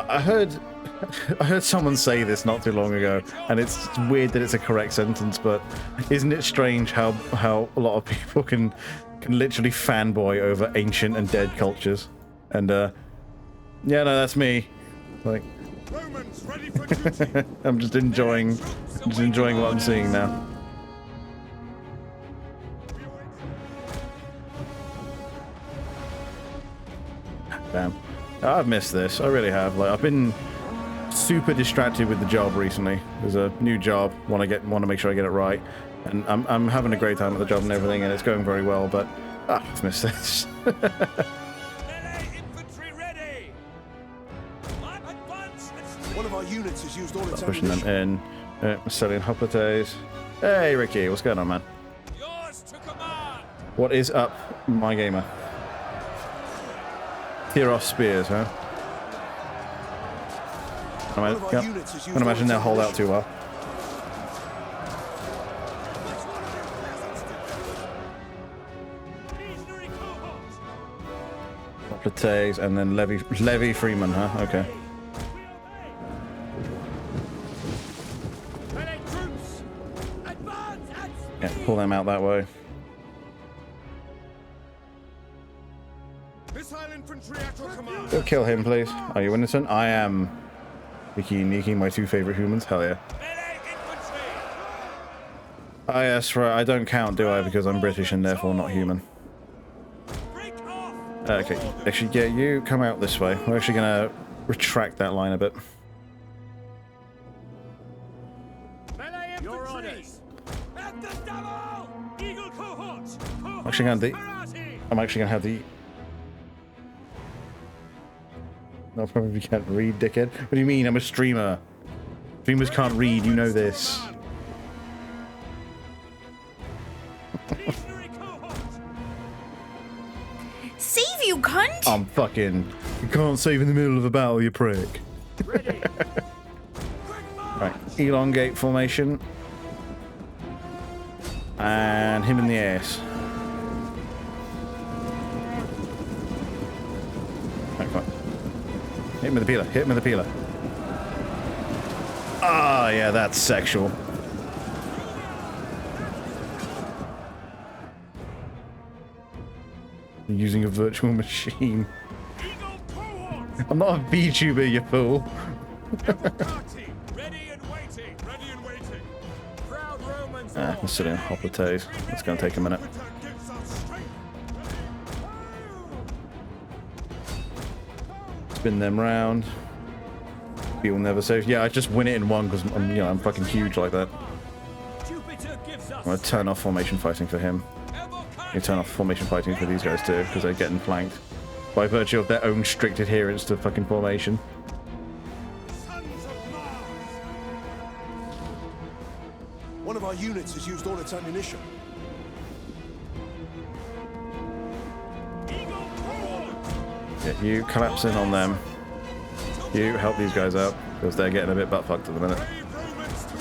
I heard someone say this not too long ago, and it's weird that it's a correct sentence, but isn't it strange how a lot of people can literally fanboy over ancient and dead cultures? And yeah, no, that's me. Like, Romans ready for duty. I'm just enjoying what I'm seeing now. Damn, I've missed this. I really have. Like, I've been super distracted with the job recently. There's a new job. Want to make sure I get it right, and I'm having a great time at the job and everything, and it's going very well. But I've missed this. Melee infantry ready. One of our units has used all its Pushing them ammunition. in. Selling hoplites. Hey, Ricky, what's going on, man? Yours to command. What is up, my gamer? Theros spears, huh? One of our Yep. units has used Can't all imagine its they'll hold out ammunition. too well. Legionary cohorts. Hoplites and then Levy Freeman, huh? Okay. Melee troops. Advance at Yeah, speed. pull them out that way. Missile infantry at your command. Go kill him, please. Are you innocent? I am. Vicky and Nikki, my two favorite humans. Hell yeah. Melee infantry. Ah, yes, right. I don't count, do I? Because I'm British and therefore not human. Break off. Okay, actually, yeah, you come out this way. We're actually gonna retract that line a bit. Melee infantry. Your orders. At the double. Eagle cohorts. Actually, gonna Karate. I'm actually gonna have the. No, probably can't read, dickhead. What do you mean? I'm a streamer. Streamers can't read. You know this. Legionary cohorts. Save you, cunt! I'm fucking. You can't save in the middle of a battle, you prick. Ready. Right, elongate formation. And him in the ass. Right, fine. Hit him with the peeler. Hit him with the peeler. Ah, yeah, that's sexual. You're using a virtual machine. Eagle cohorts. I'm not a VTuber, you fool. Karate. Ready and waiting. Ready and waiting. Proud Romans. Ah, we're sitting on hoplites. It's gonna take a minute. Jupiter gives us strength. Spin them round. You'll never save. Yeah, I just win it in one because I'm fucking huge like that. Jupiter gives us I'm gonna turn off formation fighting for him. You turn off formation fighting for these guys too because they're getting flanked by virtue of their own strict adherence to fucking formation. Sons of Mars. One of our units has used all its ammunition. Eagle cohorts. Yeah, you collapse in on them. You help these guys out because they're getting a bit butt fucked at the minute. Brave Romans to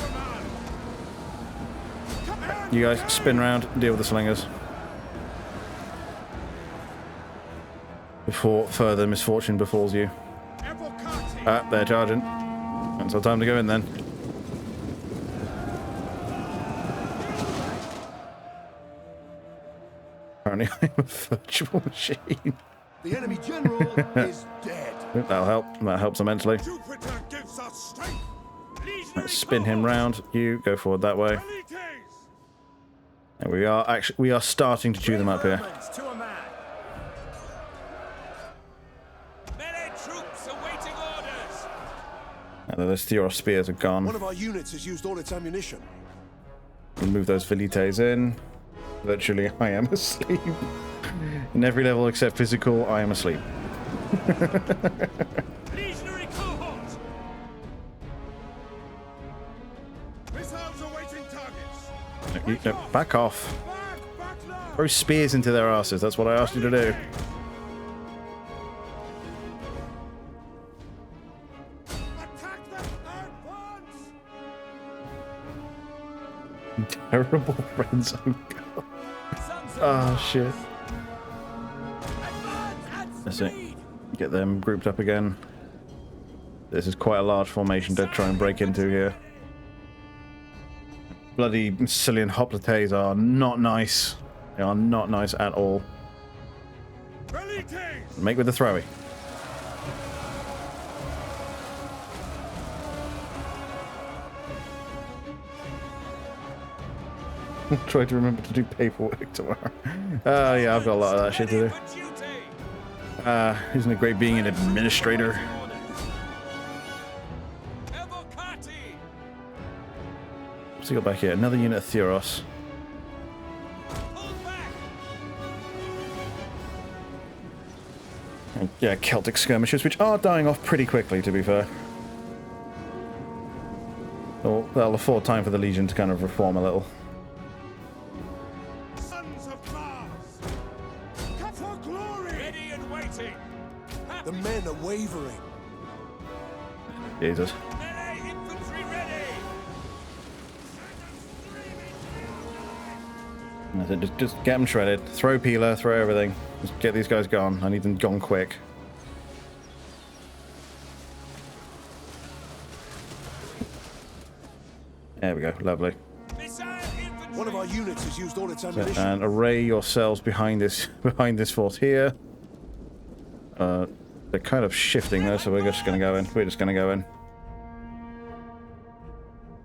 a man. You guys spin round, deal with the slingers before further misfortune befalls you. Evocati. Ah, they're charging. It's our time to go in then. Apparently I'm a virtual machine. The enemy general is dead. That'll help. That helps immensely. Jupiter gives us strength. Legionary Let's spin him cohorts. round. You go forward that way. Elites. And we are starting to chew them up here. Romans to a man. Melee troops awaiting orders. And those Theros spears are One gone. of our units has used all its ammunition. We'll move those velites in. Virtually, I am asleep. In every level except physical, I am asleep. Legionary cohort. Missiles awaiting targets. No, back off. Back now. Throw spears into their asses. That's what I asked you to do. Attack them advance. Terrible friend zone. Sons of Oh shit. advance at That's it. speed. Get them grouped up again. This is quite a large formation to try and break into here. Bloody Sicilian hoplites are not nice. They are not nice at all. Elites. Make with the throwy. Try to remember to do paperwork tomorrow. Yeah, I've got a lot of that shit to do. For duty. Isn't it great being an administrator? Evocati. What's he got back here? Another unit of Theros. Pull back. And, yeah, Celtic skirmishers, which are dying off pretty quickly, to be fair. That'll afford time for the Legion to kind of reform a little. Sons of Mars! Come for glory! Ready and waiting. The men are wavering. Jesus. Melee infantry ready. That's it, just get them shredded. Throw Peeler, throw everything. Just get these guys gone. I need them gone quick. There we go, lovely. Missile infantry. One of our units has used all its ammunition. And array yourselves behind this force here. They're kind of shifting though, so we're just gonna go in. We're just gonna go in.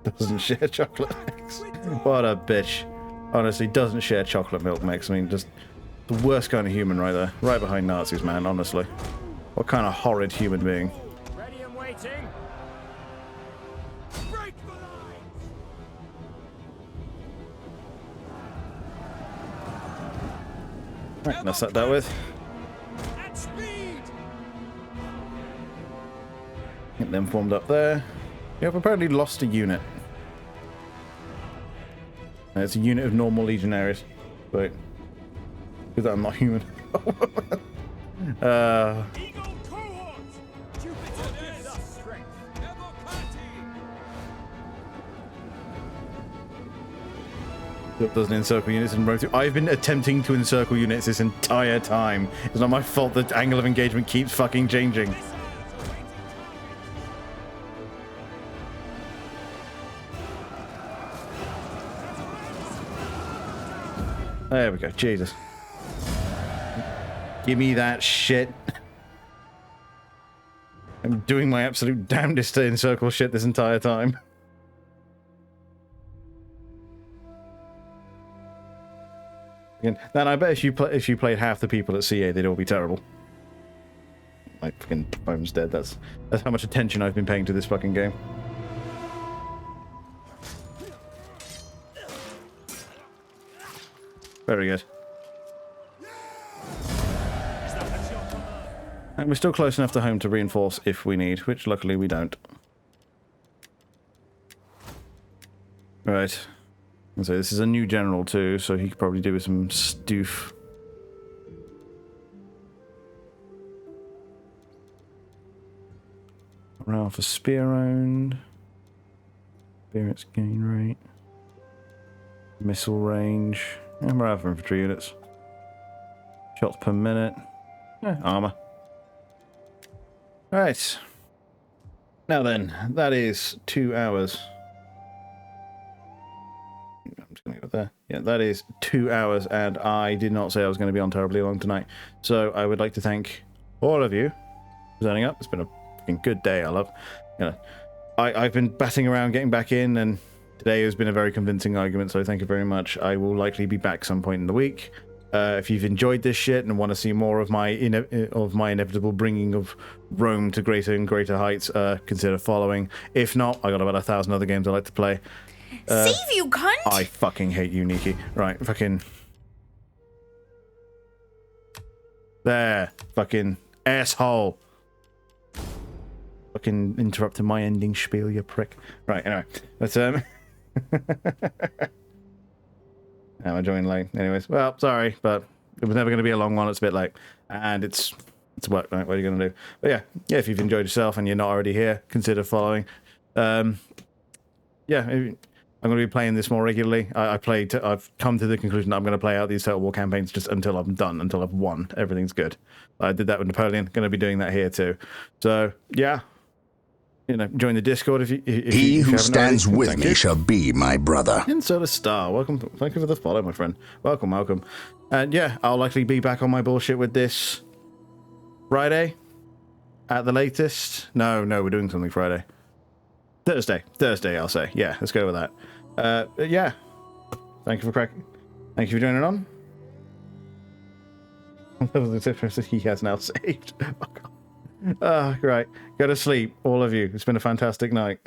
Doesn't share chocolate mix. What a bitch. Honestly, doesn't share chocolate milk mix. I mean, just the worst kind of human right there. Right behind Nazis, man, honestly. What kind of horrid human being. Ready and waiting. Break the lines. Right, that's that dealt with. At speed. Get them formed up there. Yep, apparently lost a unit. It's a unit of normal legionaries. But because I'm not human. Eagle cohort. Jupiter gives us strength. Ever It doesn't encircle units in row 2. I've been attempting to encircle units this entire time. It's not my fault that angle of engagement keeps fucking changing. There we go. Jesus. Give me that shit. I'm doing my absolute damnedest to encircle shit this entire time. Again, then I bet if you played half the people at CA, they'd all be terrible. Like fucking Bone's dead. That's how much attention I've been paying to this fucking game. Very good. And we're still close enough to home to reinforce if we need, which luckily we don't. Right. So this is a new general too, so he could probably do with some stoof. Morale for spear round. Spirits gain rate. Missile range. And morale for infantry units. Shots per minute. Armor. Right. Now then, that is 2 hours. I'm just going to go there. Yeah, that is 2 hours, and I did not say I was going to be on terribly long tonight. So I would like to thank all of you for turning up. It's been a fucking good day, I love. You know, I've been batting around getting back in, and today has been a very convincing argument, so thank you very much. I will likely be back some point in the week. If you've enjoyed this shit and want to see more of my inevitable bringing of Rome to greater and greater heights, consider following. If not, I got about 1,000 other games I like to play. Save you, cunt! I fucking hate you, Nikki. Right, fucking... There. Fucking asshole. Fucking interrupted my ending spiel, you prick. Right, anyway. Let's, I'm enjoying late. Anyways, well, sorry, but it was never going to be a long one. It's a bit late. And it's work night. What are you going to do? But yeah, if you've enjoyed yourself and you're not already here, consider following. Yeah, I'm going to be playing this more regularly. I've come to the conclusion that I'm going to play out these Total War campaigns just until I'm done, until I've won. Everything's good. I did that with Napoleon. Going to be doing that here too. So yeah, you know, join the Discord if you. He who stands with me shall be my brother. Insert a star. Welcome. Thank you for the follow, my friend. Welcome, welcome. And yeah, I'll likely be back on my bullshit with this Friday at the latest. No, we're doing something Friday. Thursday, I'll say. Yeah, let's go with that. Yeah. Thank you for cracking. Thank you for joining on. He has now saved. Oh, God. Right. Go to sleep, all of you. It's been a fantastic night.